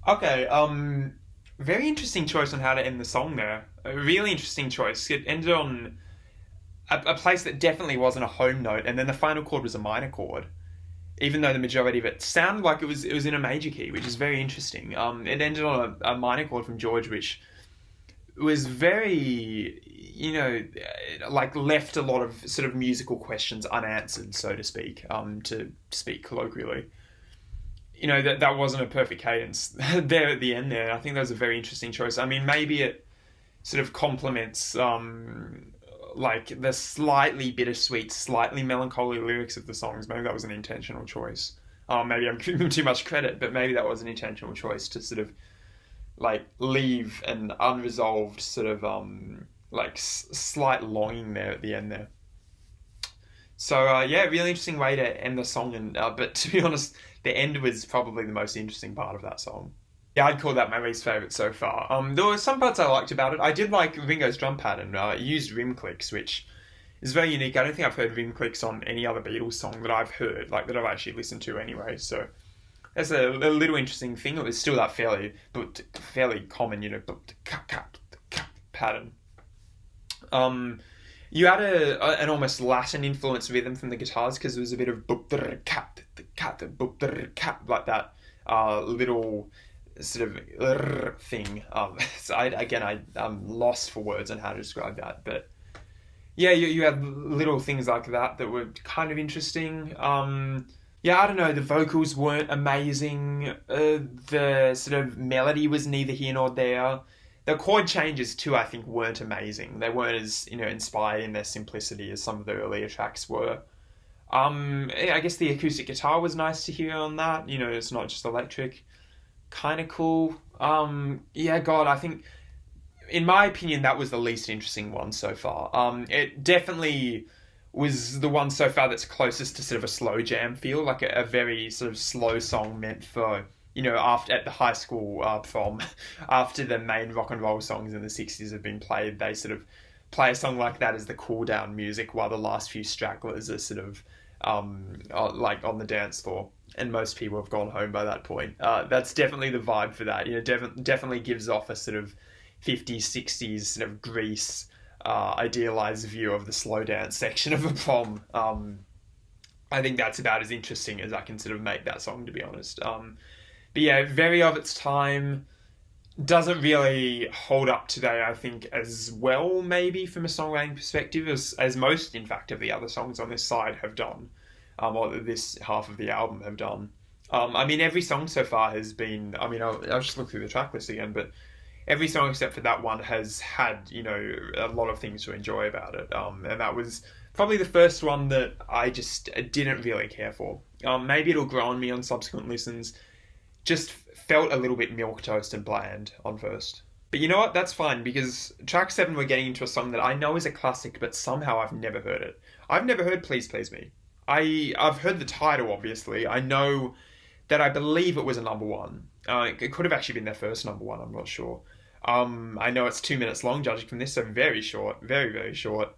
Okay, very interesting choice on how to end the song there. A really interesting choice. It ended on a place that definitely wasn't a home note, and then the final chord was a minor chord, even though the majority of it sounded like it was in a major key, which is very interesting. It ended on a minor chord from George, which was very, like left a lot of sort of musical questions unanswered, so to speak, to speak colloquially. That wasn't a perfect cadence there at the end there. I think that was a very interesting choice. I mean, maybe it sort of complements like the slightly bittersweet, slightly melancholy lyrics of the songs. Maybe that was an intentional choice. Maybe I'm giving them too much credit, but maybe that was an intentional choice to sort of like leave an unresolved sort of like slight longing there at the end there. So yeah, really interesting way to end the song. And but to be honest, the end was probably the most interesting part of that song. Yeah, I'd call that my least favorite so far. There were some parts I liked about it. I did like Ringo's drum pattern. It used rim clicks, which is very unique. I don't think I've heard rim clicks on any other Beatles song that I've heard, like that I've actually listened to anyway. So that's a little interesting thing. It was still that fairly common, pattern. Um, you had an almost Latin influence rhythm from the guitars because there was a bit of like that little sort of thing. So I'm lost for words on how to describe that, but yeah, you had little things like that were kind of interesting. Yeah, I don't know. The vocals weren't amazing. The sort of melody was neither here nor there. The chord changes too, I think, weren't amazing. They weren't as inspired in their simplicity as some of the earlier tracks were. I guess the acoustic guitar was nice to hear on that. It's not just electric. Kind of cool. Yeah, God, I think in my opinion, that was the least interesting one so far. It definitely was the one so far that's closest to sort of a slow jam feel, like a very sort of slow song meant for after at the high school prom, after the main rock and roll songs in the '60s have been played, they sort of play a song like that as the cool down music, while the last few stragglers are sort of like on the dance floor. And most people have gone home by that point. That's definitely the vibe for that. Definitely gives off a sort of '50s, '60s sort of Grease idealized view of the slow dance section of a prom. I think that's about as interesting as I can sort of make that song, to be honest. But yeah, very of its time. Doesn't really hold up today, I think, as well, maybe from a songwriting perspective, as most, in fact, of the other songs on this side have done, or this half of the album have done. I mean, every song so far has been. I mean, I'll just look through the track list again, but every song except for that one has had a lot of things to enjoy about it, and that was probably the first one that I just didn't really care for. Maybe it'll grow on me on subsequent listens. Just felt a little bit milquetoast and bland on first. But you know what? That's fine because track 7 we're getting into a song that I know is a classic, but somehow I've never heard it. I've never heard Please Please Me. I've heard the title, obviously. I know that I believe it was a number one. It could have actually been their first number one, I'm not sure. I know it's 2 minutes long, judging from this, so very short, very, very short.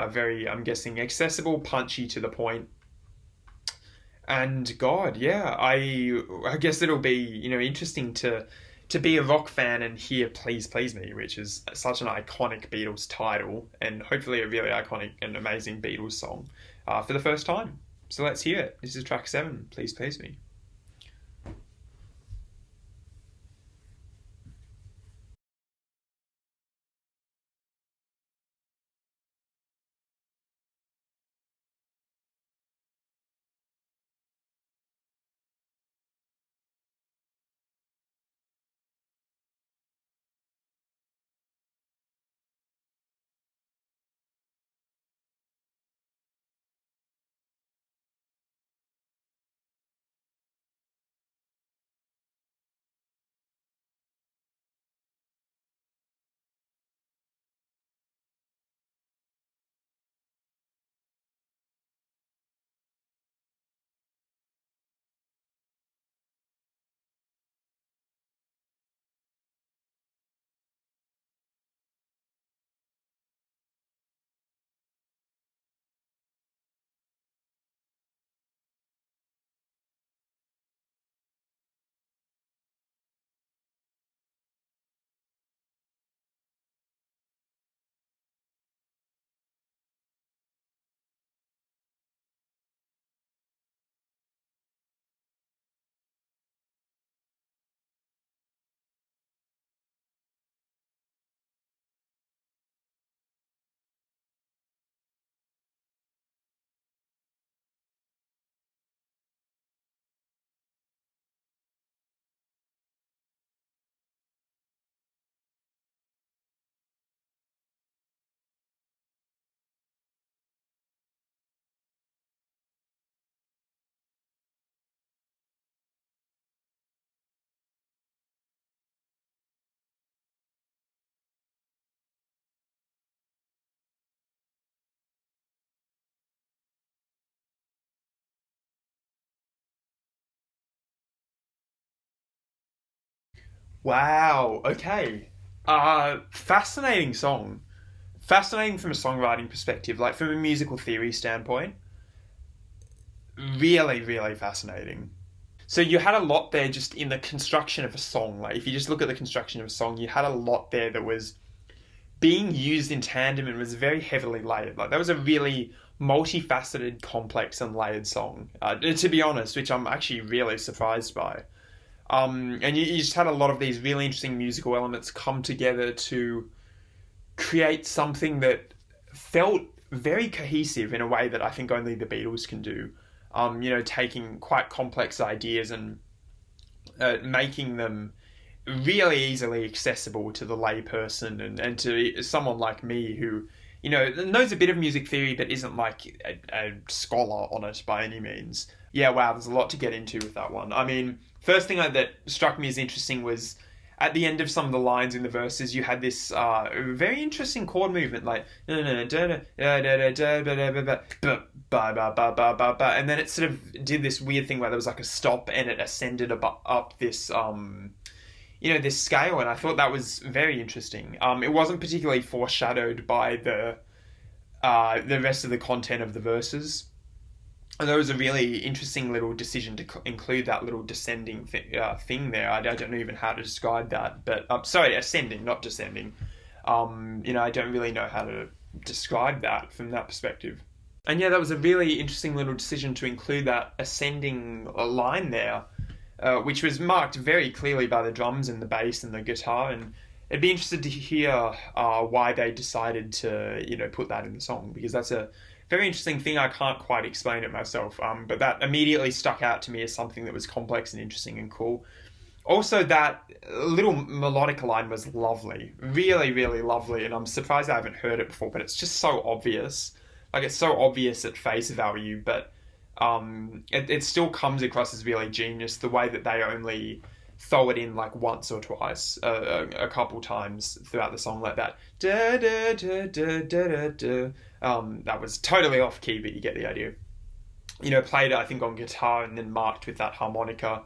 Very, I'm guessing, accessible, punchy, to the point. And God, yeah, I guess it'll be interesting to be a rock fan and hear "Please Please Me," which is such an iconic Beatles title, and hopefully a really iconic and amazing Beatles song for the first time. So let's hear it. This is track 7. Please Please Me. Wow. Okay. Fascinating song. Fascinating from a songwriting perspective, like from a musical theory standpoint. Really, really fascinating. So you had a lot there just in the construction of a song. Like if you just look at the construction of a song, you had a lot there that was being used in tandem and was very heavily layered. Like that was a really multifaceted, complex, and layered song. To be honest, which I'm actually really surprised by. And you just had a lot of these really interesting musical elements come together to create something that felt very cohesive in a way that I think only the Beatles can do. Taking quite complex ideas and making them really easily accessible to the layperson and to someone like me who, knows a bit of music theory but isn't like a scholar on it by any means. Yeah, wow, there's a lot to get into with that one. I mean, first thing that struck me as interesting was at the end of some of the lines in the verses, you had this very interesting chord movement, like and then it sort of did this weird thing where there was like a stop and it ascended up this this scale, and I thought that was very interesting. It wasn't particularly foreshadowed by the rest of the content of the verses. And there was a really interesting little decision to include that little descending thing there. I don't know even how to describe that, but sorry, ascending, not descending. I don't really know how to describe that from that perspective. And yeah, that was a really interesting little decision to include that ascending line there, which was marked very clearly by the drums and the bass and the guitar. And I'd be interested to hear why they decided to, put that in the song, because that's a very interesting thing. I can't quite explain it myself, but that immediately stuck out to me as something that was complex and interesting and cool. Also, that little melodic line was lovely, really, really lovely, and I'm surprised I haven't heard it before, but it's just so obvious. Like, it's so obvious at face value, but it still comes across as really genius, the way that they only throw it in like once or twice, a couple times throughout the song, like that. Da, da, da, da, da, da, da. That was totally off key, but you get the idea. Played it, I think, on guitar and then marked with that harmonica.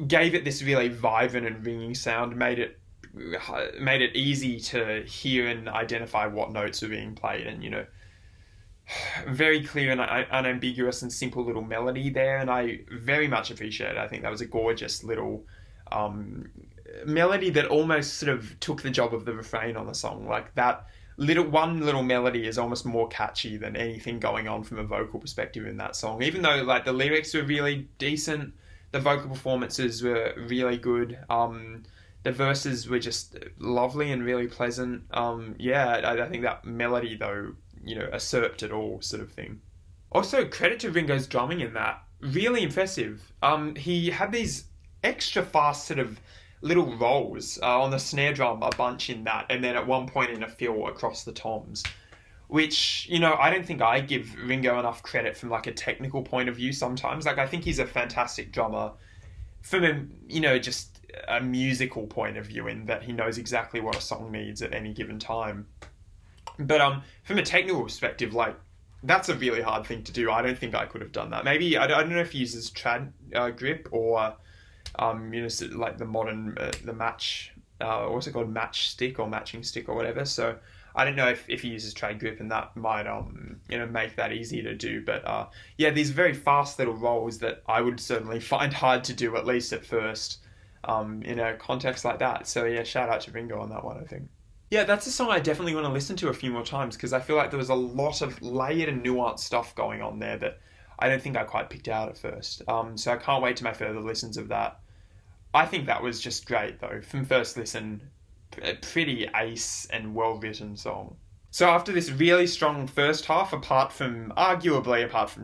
Gave it this really vibrant and ringing sound, made it easy to hear and identify what notes were being played, and very clear and unambiguous and simple little melody there, and I very much appreciate it. I think that was a gorgeous little melody that almost sort of took the job of the refrain on the song. Like that little melody is almost more catchy than anything going on from a vocal perspective in that song. Even though like the lyrics were really decent, the vocal performances were really good. The verses were just lovely and really pleasant. I think that melody though, usurped it all, sort of thing. Also, credit to Ringo's drumming in that. Really impressive. He had these extra fast sort of little rolls on the snare drum, a bunch in that, and then at one point in a fill across the toms, which, I don't think I give Ringo enough credit from like a technical point of view sometimes. Like, I think he's a fantastic drummer from a, just a musical point of view, in that he knows exactly what a song needs at any given time. But from a technical perspective, like, that's a really hard thing to do. I don't think I could have done that. Maybe, I don't know if he uses trad grip or, like the modern, the match, what's it called, match stick or matching stick or whatever. So I don't know if he uses trad grip, and that might, make that easy to do. But these very fast little rolls that I would certainly find hard to do, at least at first, in a context like that. So yeah, shout out to Ringo on that one, I think. Yeah, that's a song I definitely want to listen to a few more times, because I feel like there was a lot of layered and nuanced stuff going on there that I don't think I quite picked out at first. So I can't wait to my further listens of that. I think that was just great, though. From first listen, a pretty ace and well-written song. So after this really strong first half, apart from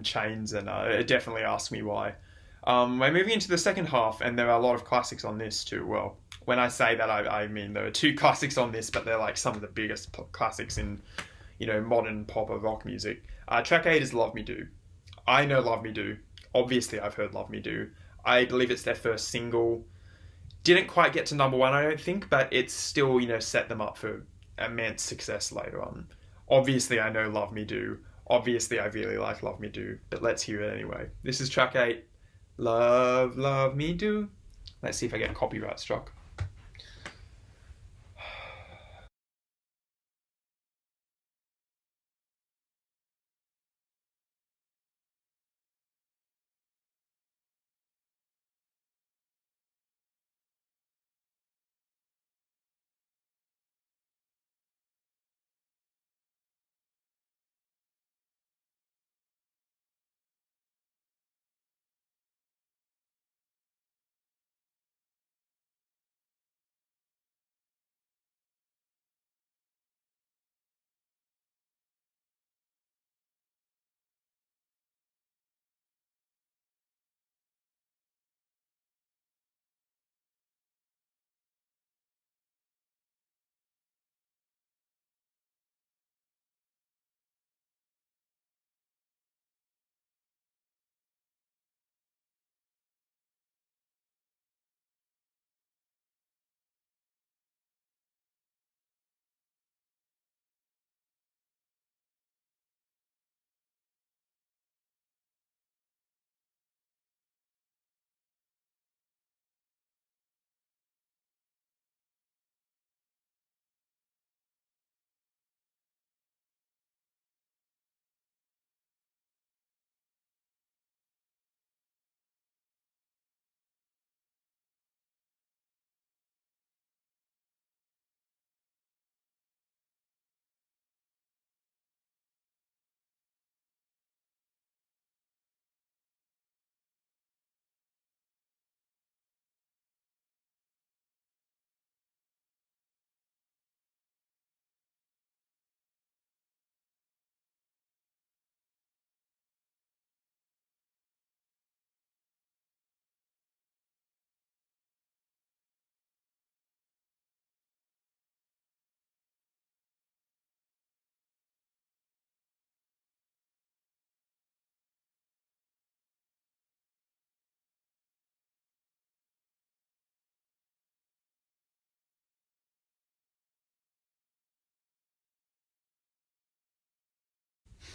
Chains, and it definitely asked me why, we're moving into the second half, and there are a lot of classics on this too. Well, when I say that, I mean there are two classics on this, but they're like some of the biggest classics in, modern pop or rock music. Track 8 is Love Me Do. I know Love Me Do. Obviously, I've heard Love Me Do. I believe it's their first single. Didn't quite get to number one, I don't think, but it's still, set them up for immense success later on. Obviously, I know Love Me Do. Obviously, I really like Love Me Do, but let's hear it anyway. This is track 8. Love, Love Me Do. Let's see if I get copyright struck.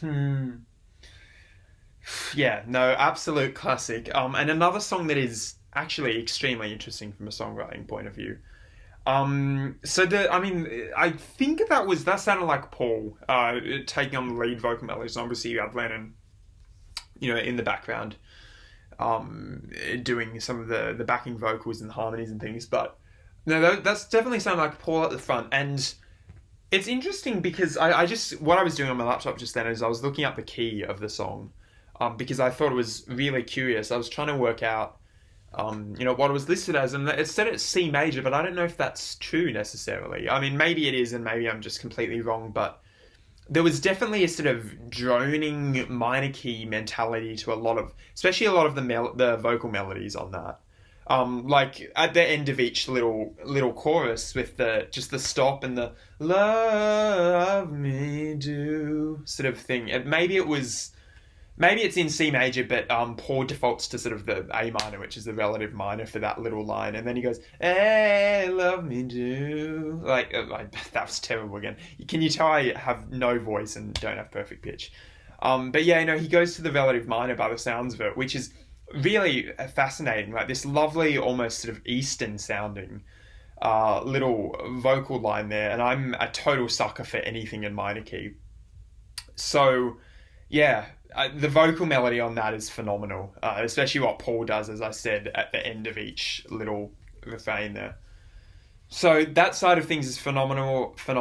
Hmm. Yeah, no, absolute classic. And another song that is actually extremely interesting from a songwriting point of view. I think that sounded like Paul, taking on the lead vocal melodies. And obviously, you have Lennon, in the background, doing some of the backing vocals and harmonies and things. But no, that's definitely sounded like Paul at the front. And it's interesting because what I was doing on my laptop just then is I was looking up the key of the song, because I thought it was really curious. I was trying to work out, what it was listed as, and it said it's C major, but I don't know if that's true necessarily. I mean, maybe it is, and maybe I'm just completely wrong, but there was definitely a sort of droning minor key mentality to especially a lot of the vocal melodies on that. Like at the end of each little chorus with just the stop and the "love me do" sort of thing. Maybe it's in C major, but Paul defaults to sort of the A minor, which is the relative minor for that little line, and then he goes, "Hey, love me do." That was terrible again. Can you tell I have no voice and don't have perfect pitch? But yeah, he goes to the relative minor by the sounds of it, which is really fascinating. Like this lovely, almost sort of Eastern sounding little vocal line there, and I'm a total sucker for anything in minor key. So, yeah. The vocal melody on that is phenomenal, especially what Paul does, as I said, at the end of each little refrain there. So that side of things is phenomenal. I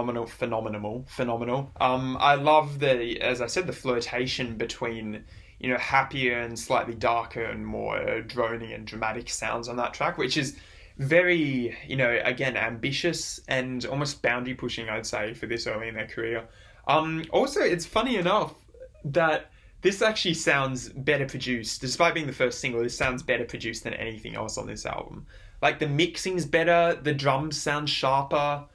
love as I said, the flirtation between, happier and slightly darker and more droning and dramatic sounds on that track, which is very, again, ambitious and almost boundary pushing, I'd say, for this early in their career. Also, it's funny enough that this actually sounds better produced. Despite being the first single, this sounds better produced than anything else on this album. Like, the mixing's better, the drums sound sharper,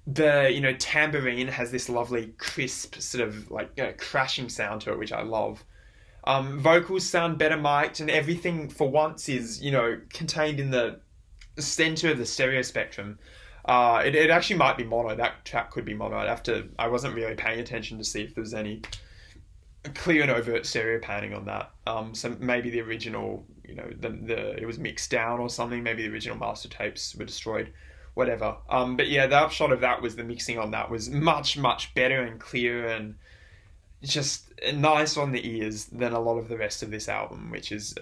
the, tambourine has this lovely, crisp, sort of, crashing sound to it, which I love. Vocals sound better mic'd, and everything, for once, is, contained in the center of the stereo spectrum. It actually might be mono. That track could be mono. I wasn't really paying attention to see if there was any clear and overt stereo panning on that. So maybe the original, it was mixed down or something. Maybe the original master tapes were destroyed, whatever. But yeah, the upshot of that was the mixing on that was much, much better and clearer and just nice on the ears than a lot of the rest of this album, which is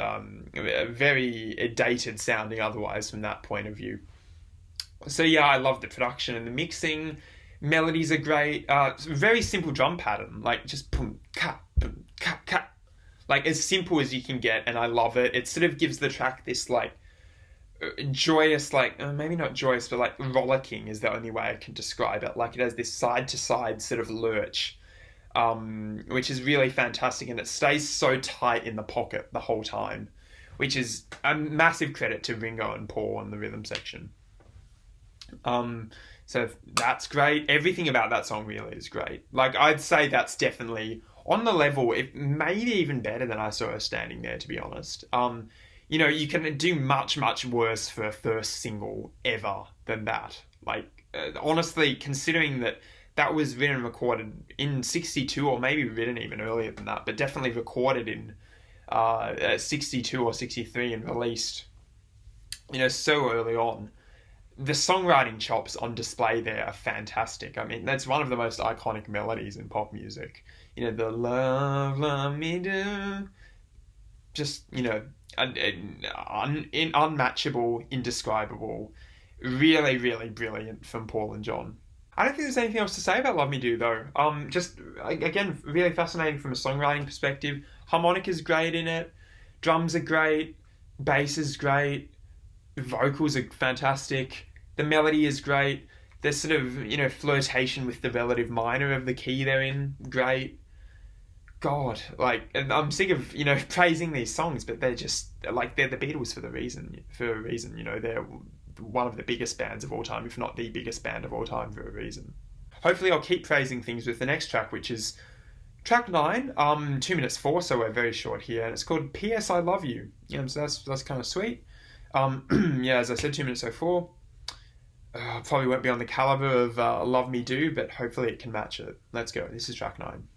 very dated sounding otherwise from that point of view. So yeah, I love the production and the mixing. Melodies are great. Very simple drum pattern, like just boom, ka, like as simple as you can get, and I love it. It sort of gives the track this joyous, maybe not joyous, but rollicking is the only way I can describe it. Like it has this side to side sort of lurch, which is really fantastic, and it stays so tight in the pocket the whole time, which is a massive credit to Ringo and Paul on the rhythm section. So that's great. Everything about that song really is great. Like, I'd say that's definitely on the level, it maybe even better than I Saw Her Standing There, to be honest. You can do much, much worse for a first single ever than that. Honestly, considering that was written and recorded in 62, or maybe written even earlier than that, but definitely recorded in 62 or 63 and released, so early on. The songwriting chops on display there are fantastic. I mean, that's one of the most iconic melodies in pop music. The love me do. Just, unmatchable, indescribable, really, really brilliant from Paul and John. I don't think there's anything else to say about Love Me Do, though. Just, again, really fascinating from a songwriting perspective. Harmonica's great in it. Drums are great. Bass is great. Vocals are fantastic. The melody is great. There's sort of, flirtation with the relative minor of the key they're in. Great. God, I'm sick of, praising these songs, but they're just, they're the Beatles for a reason. They're one of the biggest bands of all time, if not the biggest band of all time, for a reason. Hopefully I'll keep praising things with the next track, which is track 9, 2 minutes 4, so we're very short here, and it's called P.S. I Love You. So that's kind of sweet. As I said, 2 minutes 04. Probably won't be on the caliber of Love Me Do, but hopefully it can match it. Let's go. This is track 9.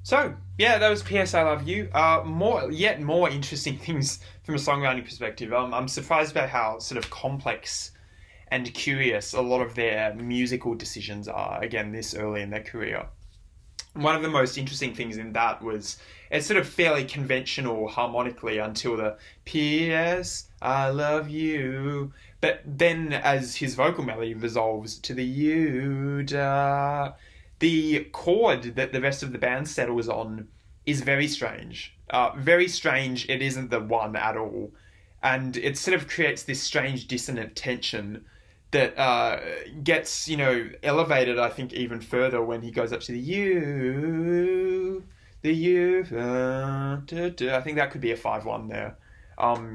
So yeah, that was P.S. I Love You. Yet more interesting things from a songwriting perspective. I'm surprised by how sort of complex and curious a lot of their musical decisions are. Again, this early in their career. One of the most interesting things in that was it's sort of fairly conventional harmonically until the P.S. I love you. But then as his vocal melody resolves to the you, da, the chord that the rest of the band settles on is very strange. Very strange. It isn't the one at all. And it sort of creates this strange dissonant tension that gets, elevated, I think, even further when he goes up to the you, the you. I think that could be a 5-1 there.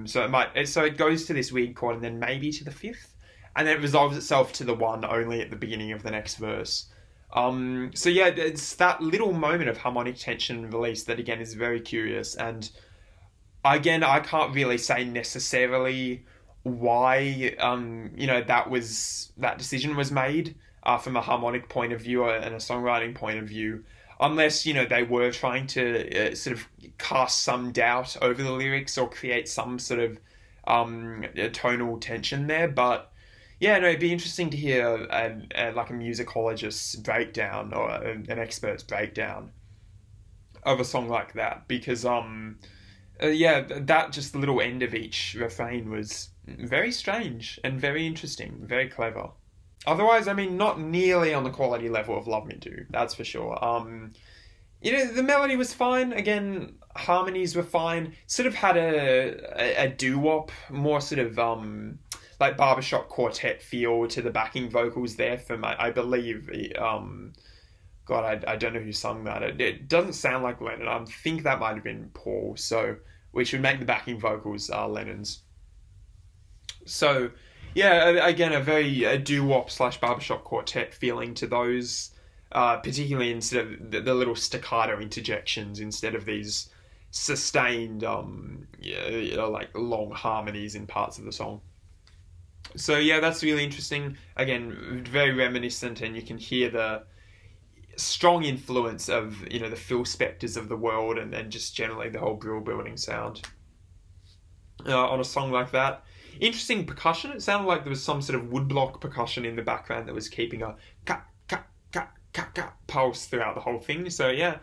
So it goes to this weird chord and then maybe to the fifth, and then it resolves itself to the one only at the beginning of the next verse. So yeah, it's that little moment of harmonic tension release that again is very curious, and again I can't really say necessarily why that decision was made from a harmonic point of view and a songwriting point of view, unless they were trying to sort of cast some doubt over the lyrics or create some sort of tonal tension there. But yeah, no, it'd be interesting to hear like a musicologist's breakdown or an expert's breakdown of a song like that, because yeah, that just the little end of each refrain was very strange and very interesting, very clever. Otherwise, I mean, not nearly on the quality level of Love Me Do, that's for sure. The melody was fine. Again, harmonies were fine. Sort of had a doo-wop, more sort of like barbershop quartet feel to the backing vocals there from, I believe, God, I don't know who sung that. It doesn't sound like Lennon. I think that might have been Paul, so which would make the backing vocals Lennon's. So, yeah, again, a very doo-wop slash barbershop quartet feeling to those, particularly instead of the little staccato interjections instead of these sustained, like long harmonies in parts of the song. So yeah, that's really interesting. Again, very reminiscent, and you can hear the strong influence of the Phil Spectors of the world, and then just generally the whole Brill Building sound on a song like that. Interesting percussion. It sounded like there was some sort of woodblock percussion in the background that was keeping a cut cut cut cut cut pulse throughout the whole thing. So yeah,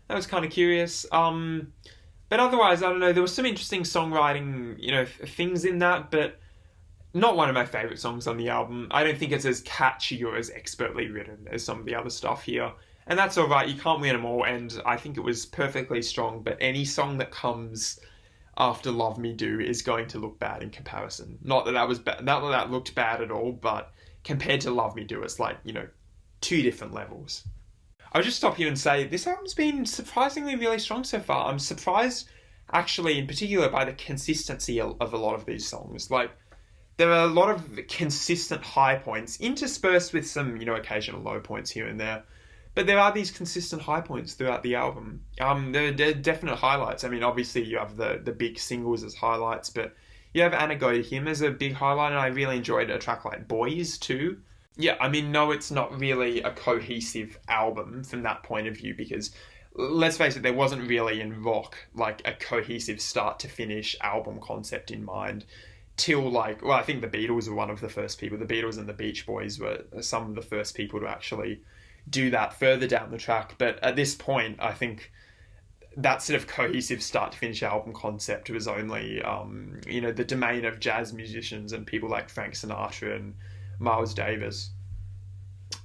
that was kind of curious. But otherwise, I don't know. There was some interesting songwriting, things in that, but not one of my favourite songs on the album. I don't think it's as catchy or as expertly written as some of the other stuff here. And that's alright, you can't win them all, and I think it was perfectly strong, but any song that comes after Love Me Do is going to look bad in comparison. Not that that was bad, not that that looked bad at all, but compared to Love Me Do, it's like, two different levels. I'll just stop here and say, this album's been surprisingly really strong so far. I'm surprised, actually, in particular, by the consistency of a lot of these songs. Like, there are a lot of consistent high points, interspersed with some, occasional low points here and there. But there are these consistent high points throughout the album. There are definite highlights. I mean, obviously you have the big singles as highlights, but you have Anna Go to Him as a big highlight, and I really enjoyed a track like Boys too. Yeah, I mean, no, it's not really a cohesive album from that point of view, because let's face it, there wasn't really in rock like a cohesive start to finish album concept in mind till I think the Beatles were one of the first people. The Beatles and the Beach Boys were some of the first people to actually do that further down the track. But at this point, I think that sort of cohesive start to finish album concept was only, the domain of jazz musicians and people like Frank Sinatra and Miles Davis.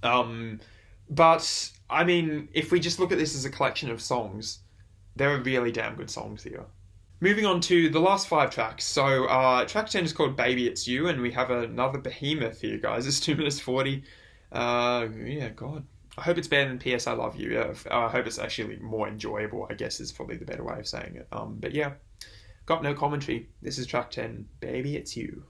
But I mean, if we just look at this as a collection of songs, there are really damn good songs here. Moving on to the last 5 tracks. So track 10 is called Baby It's You, and we have another behemoth here, guys. It's 2 minutes 40. Yeah, God. I hope it's better than P.S. I Love You. I hope it's actually more enjoyable, I guess is probably the better way of saying it. But yeah, got no commentary. This is track 10, Baby It's You.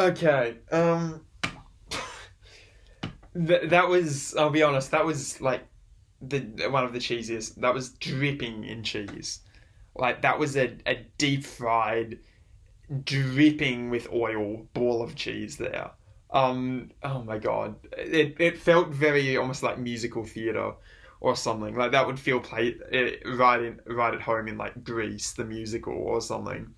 Okay. That was. I'll be honest. That was like the one of the cheesiest. That was dripping in cheese. Like that was a deep fried, dripping with oil ball of cheese there. Oh my god, it felt very almost like musical theater or something. Like that would feel played right at home in like Grease the musical or something.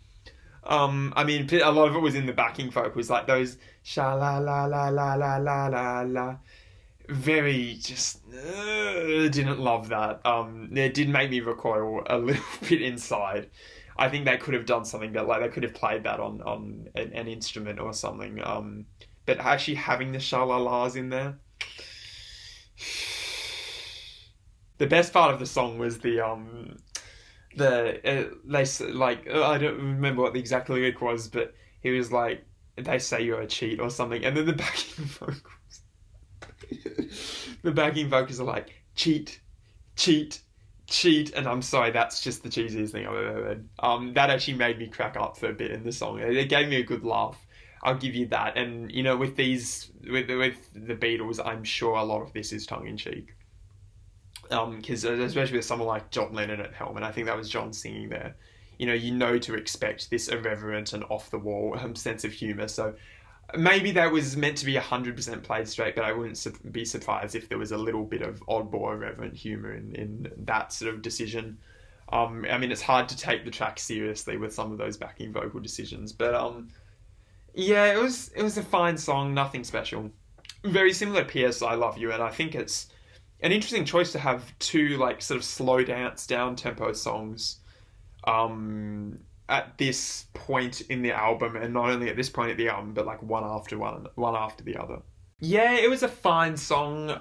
I mean, a lot of it was in the backing vocals, like those sha la la la la la la la la. Very just didn't love that. It did make me recoil a little bit inside. I think they could have done something better. Like they could have played that on an instrument or something. But actually having the shalalas in there. The best part of the song was I don't remember what the exact lyric was, but he was like they say you're a cheat or something, and then the backing vocals are like cheat, cheat, cheat, and I'm sorry, that's just the cheesiest thing I've ever heard. That actually made me crack up for a bit in the song. It gave me a good laugh. I'll give you that. And you know, with the Beatles, I'm sure a lot of this is tongue in cheek. Because especially with someone like John Lennon at helm, and I think that was John singing there. You know to expect this irreverent and off the wall sense of humor. So maybe that was meant to be 100% played straight, but I wouldn't be surprised if there was a little bit of oddball irreverent humor in that sort of decision. I mean, it's hard to take the track seriously with some of those backing vocal decisions, but yeah, it was a fine song, nothing special. Very similar to P.S. I Love You, and I think it's an interesting choice to have two like sort of slow dance down tempo songs at this point in the album, and not only at this point in the album, but like one after the other. Yeah, it was a fine song.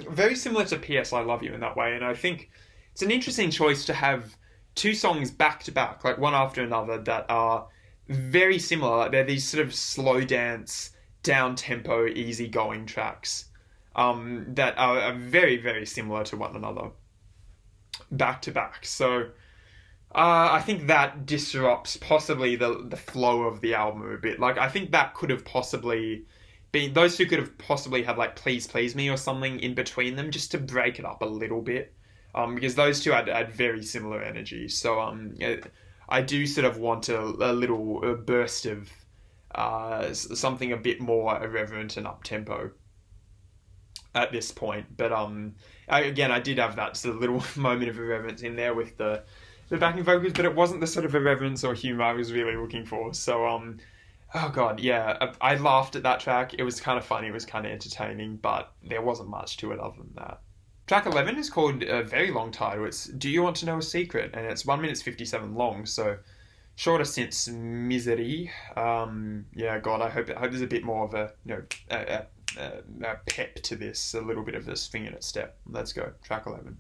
Very similar to P.S. I Love You in that way, and I think it's an interesting choice to have two songs back to back, like one after another, that are very similar. Like they're these sort of slow dance, down tempo, easy going tracks that are very, very similar to one another, back to back. So I think that disrupts possibly the flow of the album a bit. Like I think that could have possibly been those two could have possibly had like Please Please Me or something in between them just to break it up a little bit. Because those two had very similar energy. So I do sort of want a little burst of something a bit more irreverent and up tempo at this point. But again, I did have that sort of little moment of irreverence in there with the backing vocals, but it wasn't the sort of irreverence or humor I was really looking for. So oh god, yeah, I laughed at that track. It was kind of funny, it was kind of entertaining, but there wasn't much to it other than that. Track 11 is called a very long title. It's Do You Want to Know a Secret? And it's 1 minute 57 long, so shorter since Misery. Yeah, God, I hope there's a bit more of a pep to this, a little bit of a swing in its step. Let's go, track 11.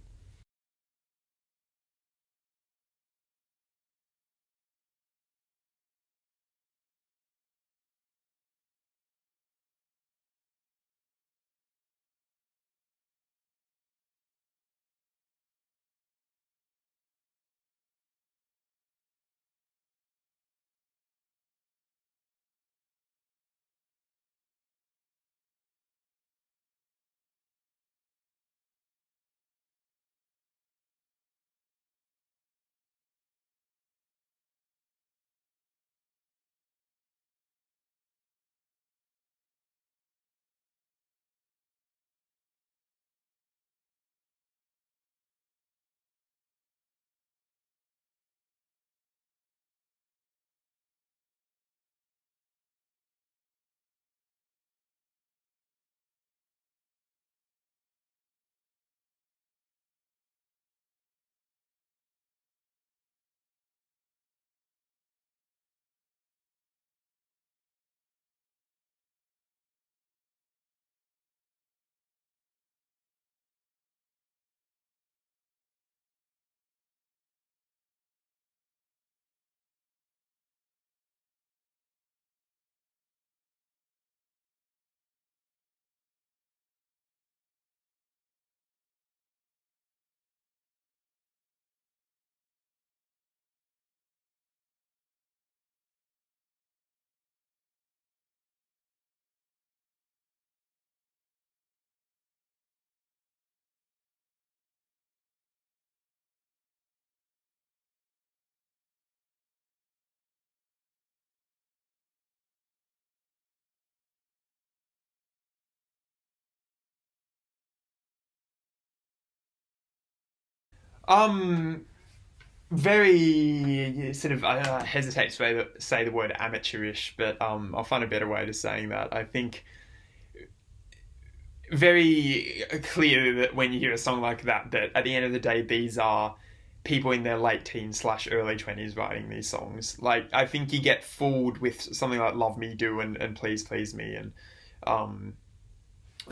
Um, very sort of I hesitate to say the word amateurish, but I'll find a better way to saying that. I think very clear that when you hear a song like that, that at the end of the day, these are people in their late teens slash early 20s writing these songs. Like, I think you get fooled with something like Love Me Do and Please Please Me. And um,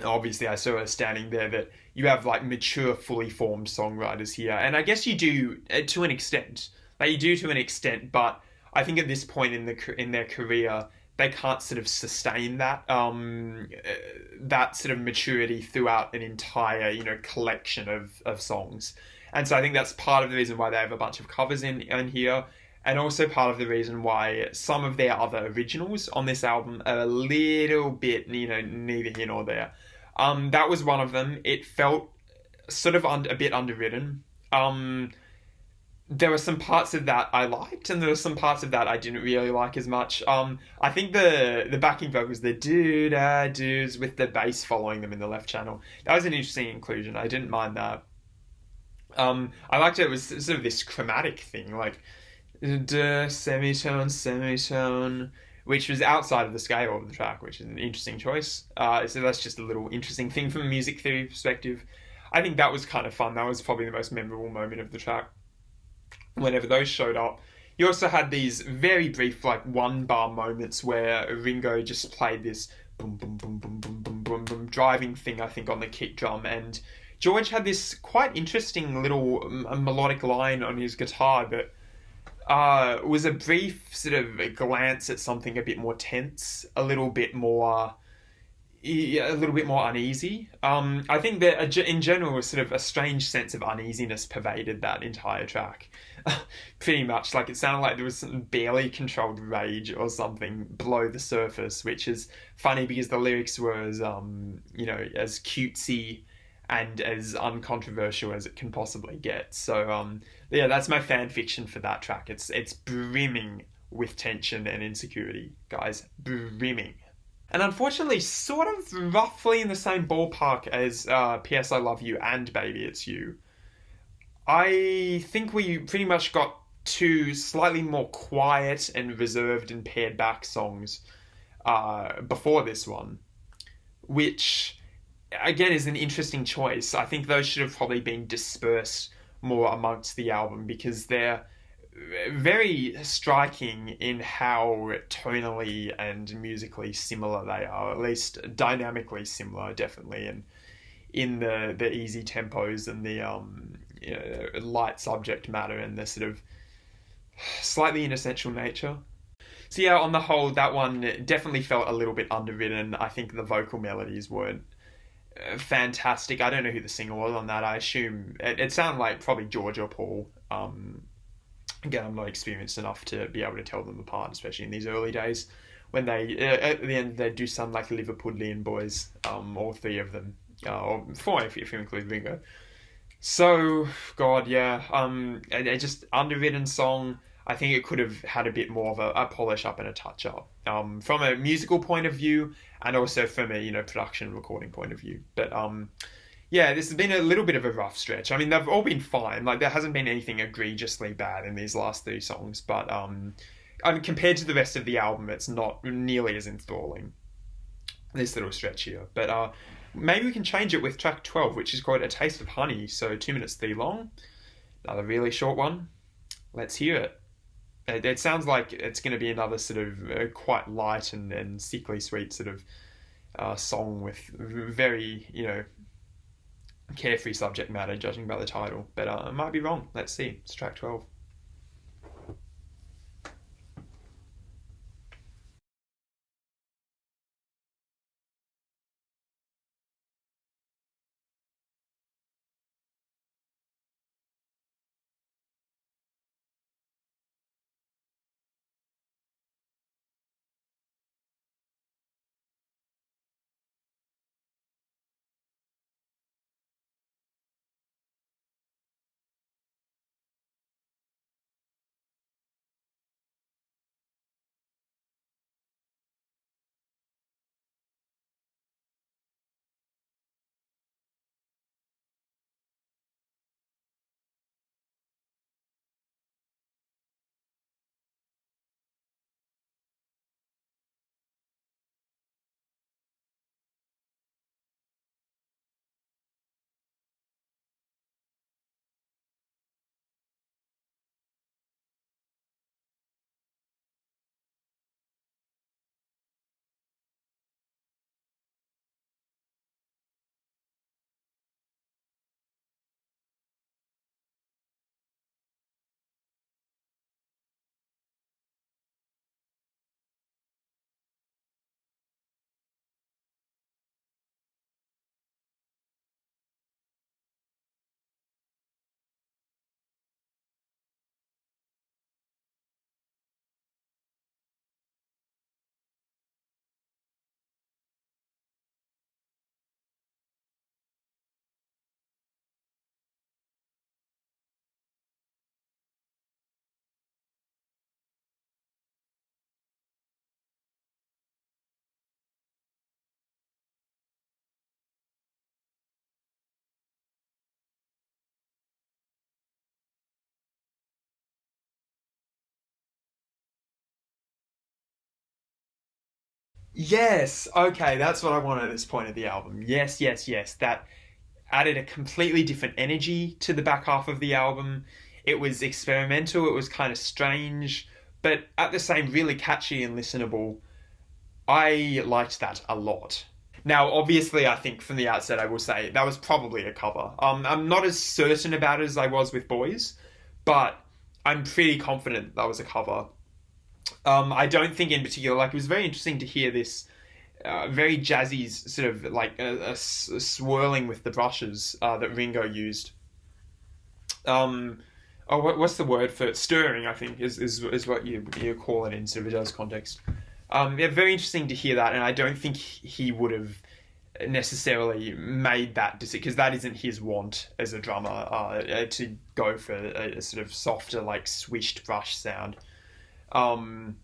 obviously, I saw us standing there that you have like mature, fully formed songwriters here. And I guess you do to an extent. Like, you do to an extent, but I think at this point in their career, they can't sort of sustain that sort of maturity throughout an entire collection of songs. And so I think that's part of the reason why they have a bunch of covers in here, and also part of the reason why some of their other originals on this album are a little bit neither here nor there. That was one of them. It felt sort of a bit underwritten. There were some parts of that I liked, and there were some parts of that I didn't really like as much. I think the backing vocals, the doo-da-doos with the bass following them in the left channel, that was an interesting inclusion. I didn't mind that. I liked it. It was sort of this chromatic thing, like semitone, semitone, which was outside of the scale of the track, which is an interesting choice. So that's just a little interesting thing from a music theory perspective. I think that was kind of fun. That was probably the most memorable moment of the track whenever those showed up. You also had these very brief, like, one bar moments where Ringo just played this boom, boom, boom, boom, boom, boom, boom, boom, driving thing, I think, on the kick drum. And George had this quite interesting little melodic line on his guitar that was a brief sort of glance at something a bit more tense, a little bit more uneasy. I think that in general, sort of a strange sense of uneasiness pervaded that entire track. Pretty much, like, it sounded like there was some barely controlled rage or something below the surface, which is funny because the lyrics were as as cutesy and as uncontroversial as it can possibly get. So yeah, that's my fan fiction for that track. It's brimming with tension and insecurity, guys, brimming. And unfortunately, sort of roughly in the same ballpark as P.S. I Love You and Baby It's You, I think we pretty much got two slightly more quiet and reserved and pared back songs before this one, which, again, is an interesting choice. I think those should have probably been dispersed more amongst the album because they're very striking in how tonally and musically similar they are, at least dynamically similar, definitely, and in the easy tempos and the light subject matter and the sort of slightly inessential nature. So yeah, on the whole, that one definitely felt a little underwritten. I think the vocal melodies weren't fantastic. I don't know who the singer was on that. I assume it sounded like probably George or Paul. Again, I'm not experienced enough to be able to tell them apart, especially in these early days when they at the end they do sound like Liverpudlian boys, all three of them, or four if you include Ringo. So, God, yeah, a just underwritten song. I think it could have had a bit more of a polish up and a touch up, from a musical point of view, and also from a production recording point of view. But yeah, this has been a little bit of a rough stretch. I mean, they've all been fine. Like, there hasn't been anything egregiously bad in these last three songs, but I mean, compared to the rest of the album, it's not nearly as enthralling, this little stretch here. But maybe we can change it with track 12, which is called A Taste of Honey, so 2 minutes 3 long. Another really short one. Let's hear it. It sounds like it's going to be another sort of quite light and sickly sweet sort of song with very, carefree subject matter, judging by the title. But I might be wrong. Let's see. It's track 12. Yes, okay, that's what I want at this point of the album. Yes, yes, yes. That added a completely different energy to the back half of the album. It was experimental, it was kind of strange, but at the same, really catchy and listenable. I liked that a lot. Now, obviously, I think from the outset, I will say that was probably a cover. I'm not as certain about it as I was with Boys, but I'm pretty confident that was a cover. I don't think in particular, like, it was very interesting to hear this very jazzy sort of like a swirling with the brushes that Ringo used. Um, what's the word for it? Stirring? I think is what you call it in sort of a jazz context. Yeah, very interesting to hear that, and I don't think he would have necessarily made that decision because that isn't his want as a drummer to go for a sort of softer, like swished brush sound. Um,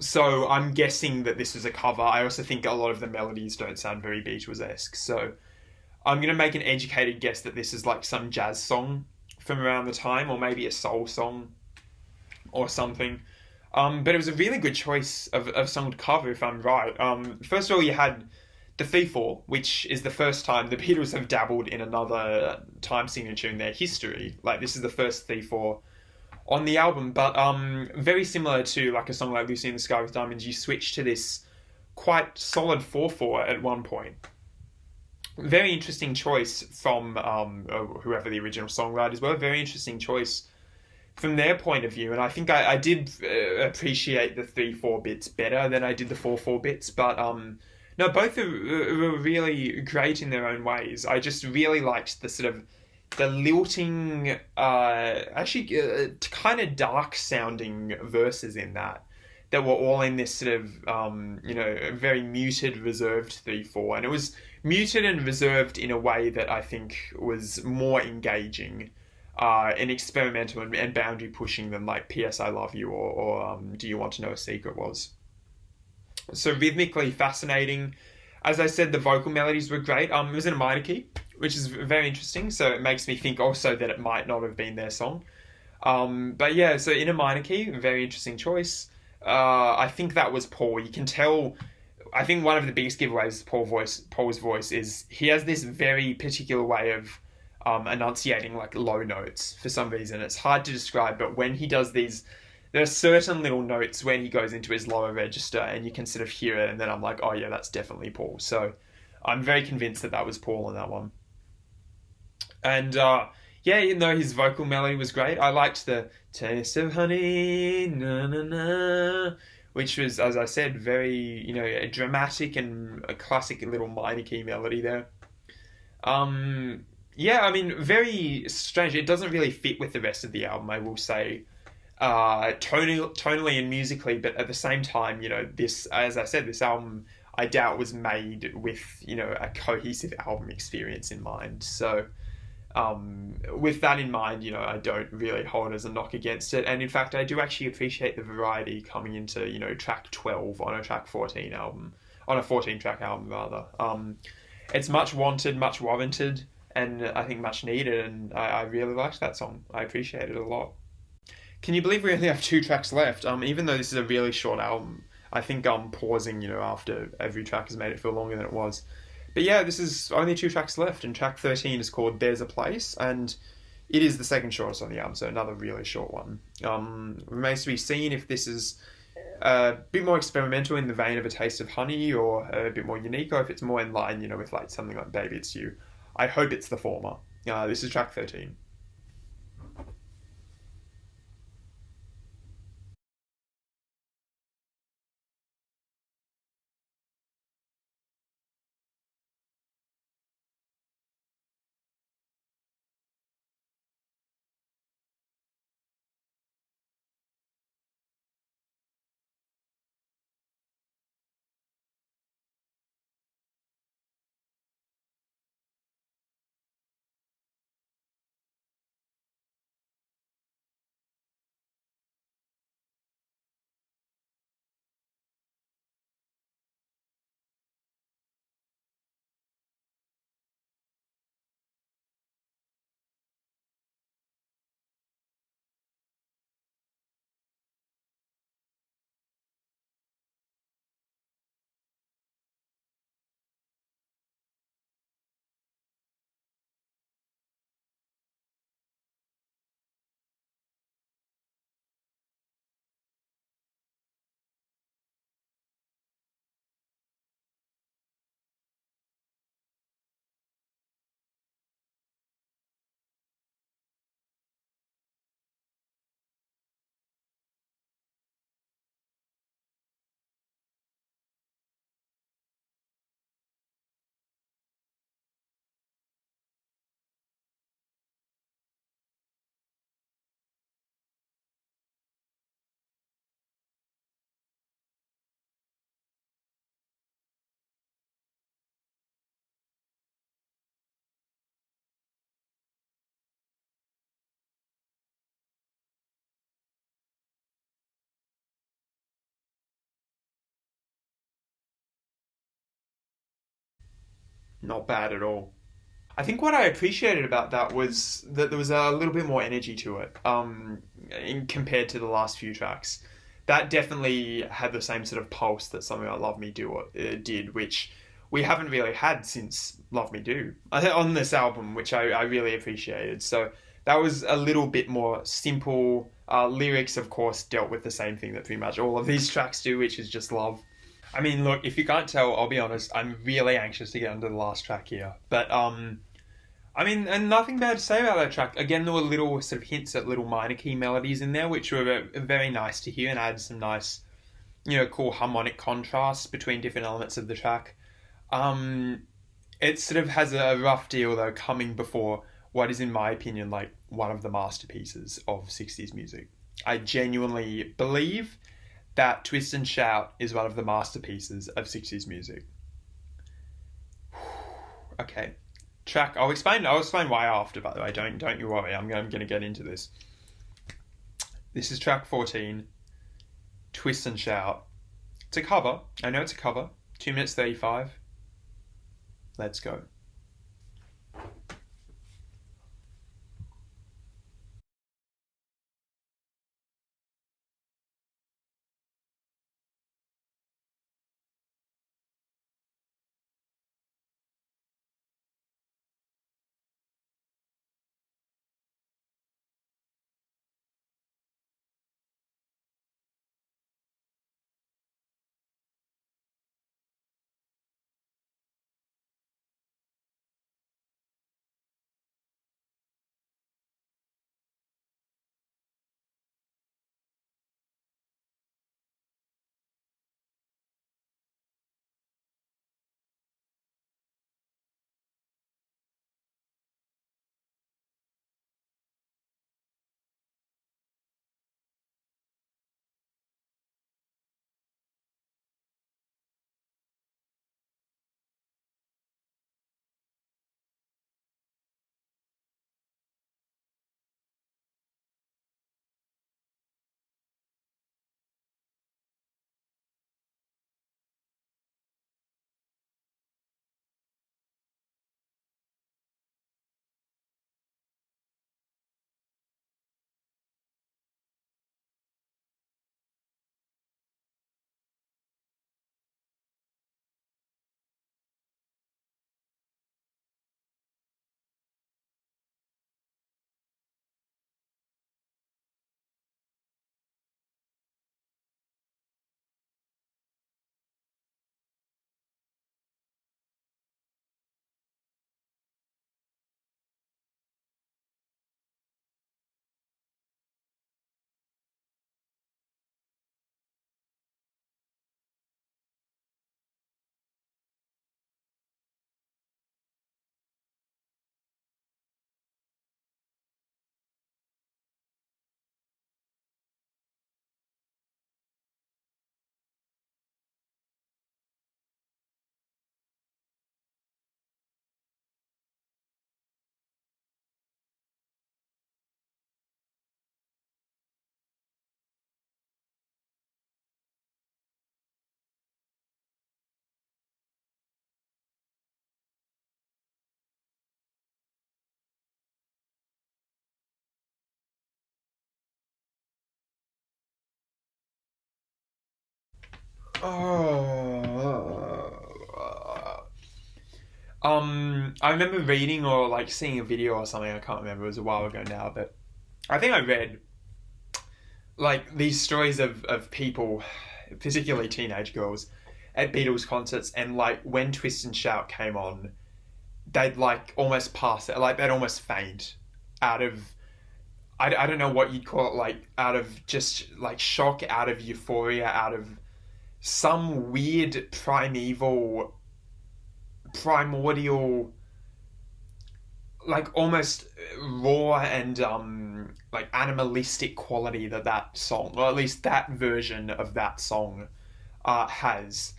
so I'm guessing that this was a cover. I also think a lot of the melodies don't sound very Beatles-esque. So I'm going to make an educated guess that this is like some jazz song from around the time, or maybe a soul song or something. But it was a really good choice of song to cover, if I'm right. First of all, you had the 3/4, which is the first time the Beatles have dabbled in another time signature in their history. Like, this is the first 3/4 on the album, but very similar to like a song like Lucy in the Sky with Diamonds, you switch to this quite solid 4/4 at one point. Very interesting choice from whoever the original songwriters were. Very interesting choice from their point of view, and I think I did appreciate the 3/4 bits better than I did the 4/4 bits, but no, both were really great in their own ways. I just really liked the sort of the lilting, actually kind of dark sounding verses in that were all in this sort of very muted, reserved 3/4, and it was muted and reserved in a way that I think was more engaging and experimental and boundary pushing than like P.S. I Love You or Do You Want to Know a Secret was. So rhythmically fascinating. As I said, the vocal melodies were great. It was in a minor key, which is very interesting. So it makes me think also that it might not have been their song. But yeah, so in a minor key, very interesting choice. I think that was Paul. You can tell. I think one of the biggest giveaways of Paul's voice is he has this very particular way of enunciating like low notes for some reason. It's hard to describe, but when he does these, there are certain little notes when he goes into his lower register, and you can sort of hear it. And then I'm like, oh yeah, that's definitely Paul. So I'm very convinced that that was Paul on that one. And yeah, you know, his vocal melody was great. I liked the taste of honey, na na na, which was, as I said, very, a dramatic and a classic little minor key melody there. Um, yeah, I mean, very strange. It doesn't really fit with the rest of the album, I will say, tonally and musically, but at the same time, this, as I said, this album, I doubt was made with, a cohesive album experience in mind. So, with that in mind, I don't really hold as a knock against it. And in fact, I do actually appreciate the variety coming into, track 12 on a track 14 album, on a 14 track album rather. It's much wanted, much warranted, and I think much needed. And I really liked that song. I appreciate it a lot. Can you believe we only have two tracks left? Even though this is a really short album, I think I'm pausing, after every track has made it feel longer than it was. But yeah, this is only two tracks left, and track 13 is called There's a Place, and it is the second shortest on the album, so another really short one. Remains to be seen if this is a bit more experimental in the vein of A Taste of Honey, or a bit more unique, or if it's more in line, with like something like Baby It's You. I hope it's the former. This is track 13. Not bad at all. I think what I appreciated about that was that there was a little bit more energy to it, compared to the last few tracks. That definitely had the same sort of pulse that something like Love Me Do did, which we haven't really had since Love Me Do on this album, which I really appreciated. So that was a little bit more simple. Lyrics, of course, dealt with the same thing that pretty much all of these tracks do, which is just love. I mean, look, if you can't tell, I'll be honest, I'm really anxious to get onto the last track here. But, I mean, and nothing bad to say about that track. Again, there were little sort of hints at little minor key melodies in there, which were very nice to hear and add some nice, cool harmonic contrasts between different elements of the track. It sort of has a rough deal, though, coming before what is, in my opinion, like one of the masterpieces of 60s music. I genuinely believe that Twist and Shout is one of the masterpieces of 60s music. Okay. Track, I'll explain why after, by the way. Don't you worry, I'm going to get into this. This is track 14, Twist and Shout. It's a cover. I know it's a cover. 2 minutes 35. Let's go. Oh. I remember reading or like seeing a video or something. I can't remember. It was a while ago now, but I think I read like these stories of people, particularly teenage girls, at Beatles concerts, and like when Twist and Shout came on, they'd like almost pass it, like they'd almost faint out of I don't know what you'd call it, like out of just like shock, out of euphoria, out of some weird primordial, like almost raw and like animalistic quality that song, or at least that version of that song, has.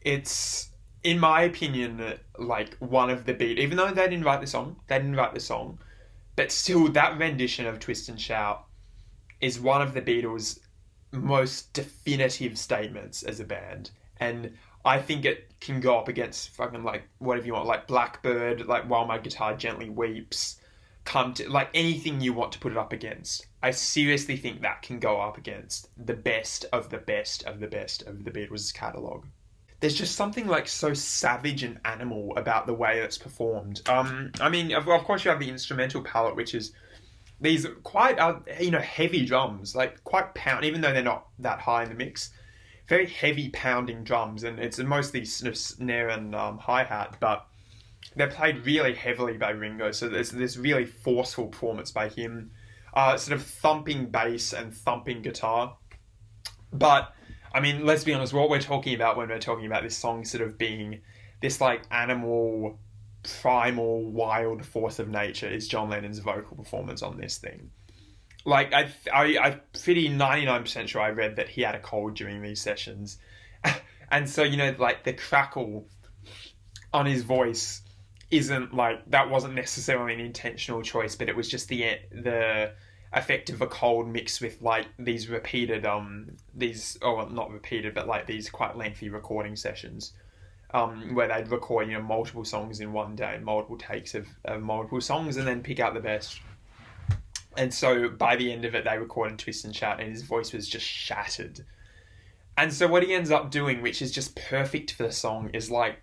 It's, in my opinion, like one of the beat. Even though they didn't write the song, but still, that rendition of Twist and Shout is one of the Beatles' most definitive statements as a band. And I think it can go up against fucking like whatever you want, like Blackbird, like While My Guitar Gently Weeps, Come to, like anything you want to put it up against. I seriously think that can go up against the best of the best of the best of the Beatles catalogue. There's just something like so savage and animal about the way it's performed. I mean, of course you have the instrumental palette, which is these quite, heavy drums, like quite pound, even though they're not that high in the mix. Very heavy pounding drums, and it's mostly sort of snare and hi-hat, but they're played really heavily by Ringo, so there's this really forceful performance by him. Sort of thumping bass and thumping guitar. But, I mean, let's be honest, what we're talking about when we're talking about this song sort of being this, like, animal, primal, wild force of nature is John Lennon's vocal performance on this thing. Like, I'm pretty 99% sure I read that he had a cold during these sessions. And so, like, the crackle on his voice isn't, like, that wasn't necessarily an intentional choice, but it was just the effect of a cold mixed with, like, these repeated, not repeated, but, like, these quite lengthy recording sessions, where they'd record, multiple songs in one day, multiple takes of multiple songs, and then pick out the best. And so by the end of it, they recorded Twist and Shout, and his voice was just shattered. And so what he ends up doing, which is just perfect for the song, is, like,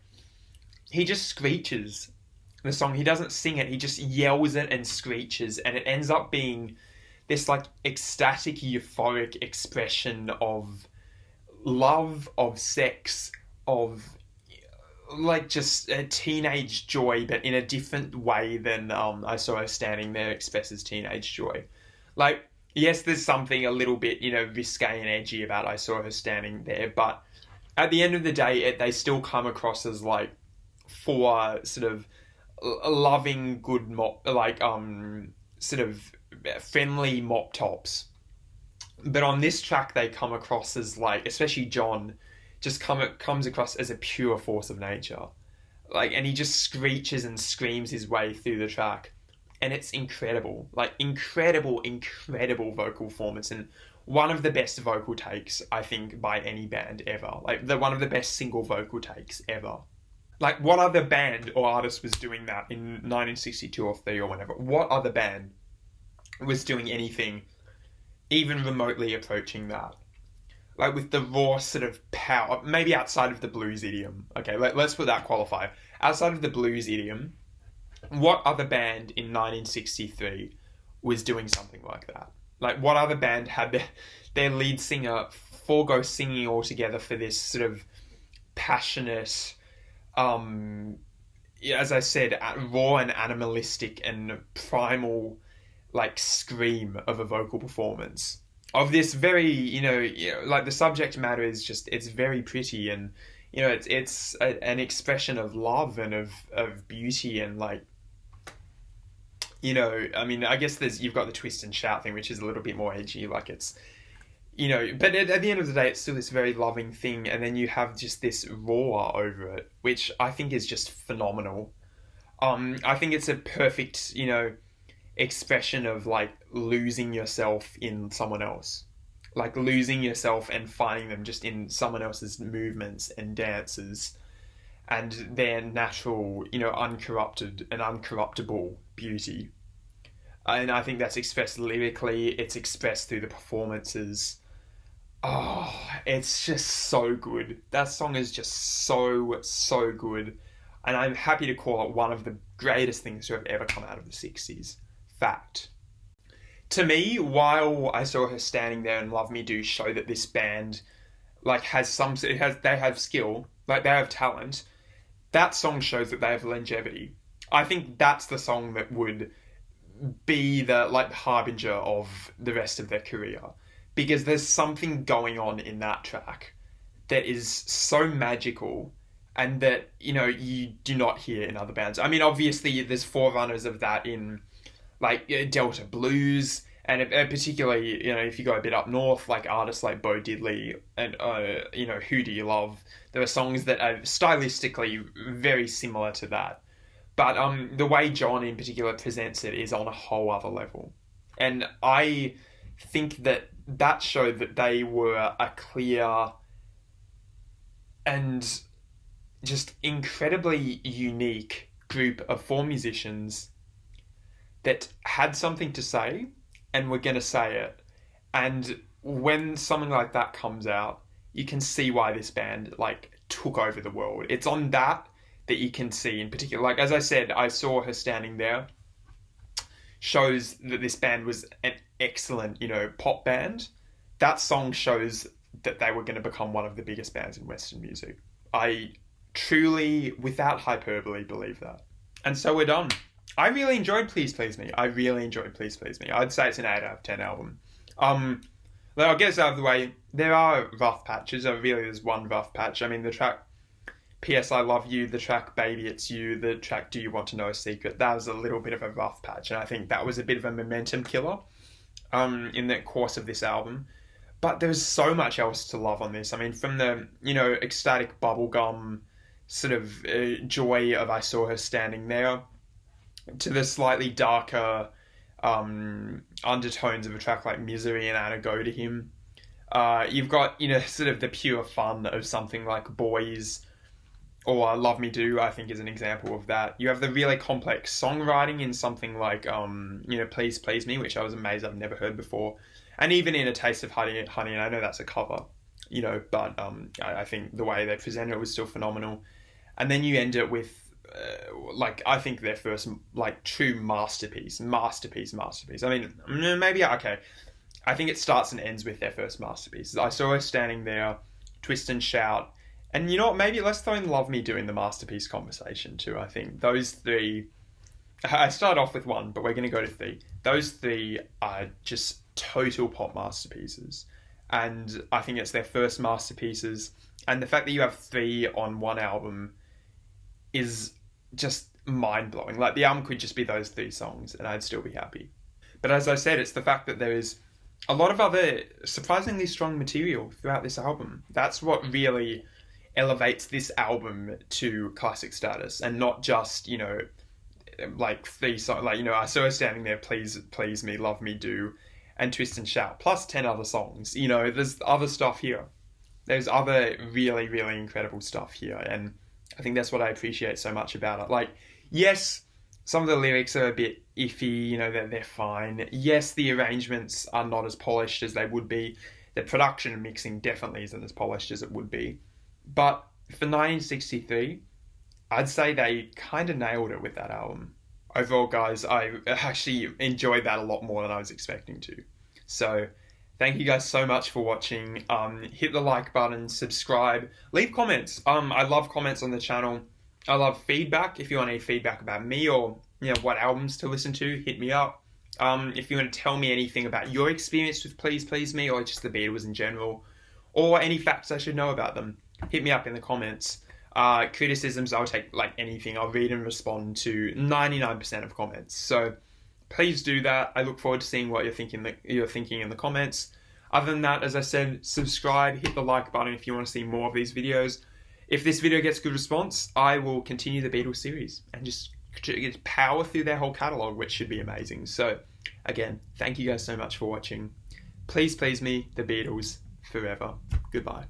he just screeches the song. He doesn't sing it, he just yells it and screeches, and it ends up being this, like, ecstatic, euphoric expression of love, of sex, of, like, just a teenage joy, but in a different way than I Saw Her Standing There expresses teenage joy. Like, yes, there's something a little bit, risque and edgy about I Saw Her Standing There, but at the end of the day, they still come across as, like, four sort of loving, good sort of friendly mop tops. But on this track, they come across as, like, especially John, just comes across as a pure force of nature. Like, and he just screeches and screams his way through the track. And it's incredible. Like, incredible vocal performance. And one of the best vocal takes, I think, by any band ever. Like, one of the best single vocal takes ever. Like, what other band or artist was doing that in 1962 or 3 or whatever? What other band was doing anything even remotely approaching that? Like, with the raw sort of power, maybe outside of the blues idiom. Okay, let's put that qualifier. Outside of the blues idiom, what other band in 1963 was doing something like that? Like, what other band had their lead singer forego singing altogether for this sort of passionate, as I said, raw and animalistic and primal, like, scream of a vocal performance of this very, like, the subject matter is just, it's very pretty, and it's an expression of love and of beauty, and, like, I mean, I guess you've got the Twist and Shout thing, which is a little bit more edgy, like, it's, but at the end of the day, it's still this very loving thing, and then you have just this roar over it, which I think is just phenomenal. I think it's a perfect, expression of, like, losing yourself in someone else. Like, losing yourself and finding them just in someone else's movements and dances and their natural, uncorrupted and uncorruptible beauty. And I think that's expressed lyrically, it's expressed through the performances. Oh, it's just so good. That song is just so good. And I'm happy to call it one of the greatest things to have ever come out of the 60s. Fact. To me, while I Saw Her Standing There and Love Me Do show that this band, like, they have skill, like, they have talent, that song shows that they have longevity. I think that's the song that would be the, like, harbinger of the rest of their career, because there's something going on in that track that is so magical and that, you do not hear in other bands. I mean, obviously, there's forerunners of that in, like, Delta Blues, and particularly, if you go a bit up north, like, artists like Bo Diddley and, Who Do You Love? There are songs that are stylistically very similar to that. But the way John in particular presents it is on a whole other level. And I think that showed that they were a clear and just incredibly unique group of four musicians that had something to say and were going to say it. And when something like that comes out, you can see why this band like took over the world. It's on that you can see in particular. Like, as I said, I saw Her Standing There shows that this band was an excellent, pop band. That song shows that they were going to become one of the biggest bands in Western music. I truly, without hyperbole, believe that. And so we're done. I really enjoyed Please Please Me. I'd say it's an 8 out of 10 album. I'll get this out of the way. There are rough patches. There's one rough patch. I mean, the track P.S. I Love You, the track Baby It's You, the track Do You Want to Know a Secret, that was a little bit of a rough patch, and I think that was a bit of a momentum killer in the course of this album. But there's so much else to love on this. I mean, from the, ecstatic bubblegum sort of joy of I Saw Her Standing There to the slightly darker undertones of a track like Misery and Anna Go to Him. You've got, sort of the pure fun of something like Boys, or Love Me Do, I think, is an example of that. You have the really complex songwriting in something like, Please Please Me, which I was amazed I've never heard before. And even in A Taste of Honey, and I know that's a cover, but I think the way they presented it was still phenomenal. And then you end it with, I think their first, true masterpiece. I mean, maybe, okay. I think it starts and ends with their first masterpiece. I Saw Her Standing There, Twist and Shout, and you know what, maybe let's throw in Love Me Do in the masterpiece conversation too. I think those three, I started off with one, but we're going to go to three. Those three are just total pop masterpieces. And I think it's their first masterpieces. And the fact that you have three on one album is just mind-blowing. Like, the album could just be those three songs and I'd still be happy. But as I said, it's the fact that there is a lot of other surprisingly strong material throughout this album. That's what really elevates this album to classic status, and not just, three songs, I Saw Her Standing There, Please Please Me, Love Me Do, and Twist and Shout, plus 10 other songs. There's other stuff here. There's other really, really incredible stuff here, and I think that's what I appreciate so much about it. Yes, some of the lyrics are a bit iffy, they're fine. Yes, the arrangements are not as polished as they would be. The production and mixing definitely isn't as polished as it would be. But for 1963, I'd say they kind of nailed it with that album. Overall, guys, I actually enjoyed that a lot more than I was expecting to. So, thank you guys so much for watching. Hit the like button, subscribe, leave comments. I love comments on the channel. I love feedback. If you want any feedback about me or what albums to listen to, hit me up. If you want to tell me anything about your experience with Please Please Me, or just the Beatles in general, or any facts I should know about them, hit me up in the comments. Criticisms, I'll take anything. I'll read and respond to 99% of comments. So please do that. I look forward to seeing what you're thinking in the comments. Other than that, as I said, subscribe, hit the like button if you want to see more of these videos. If this video gets good response, I will continue the Beatles series and just power through their whole catalogue, which should be amazing. So again, thank you guys so much for watching. Please Please Me, the Beatles, forever. Goodbye.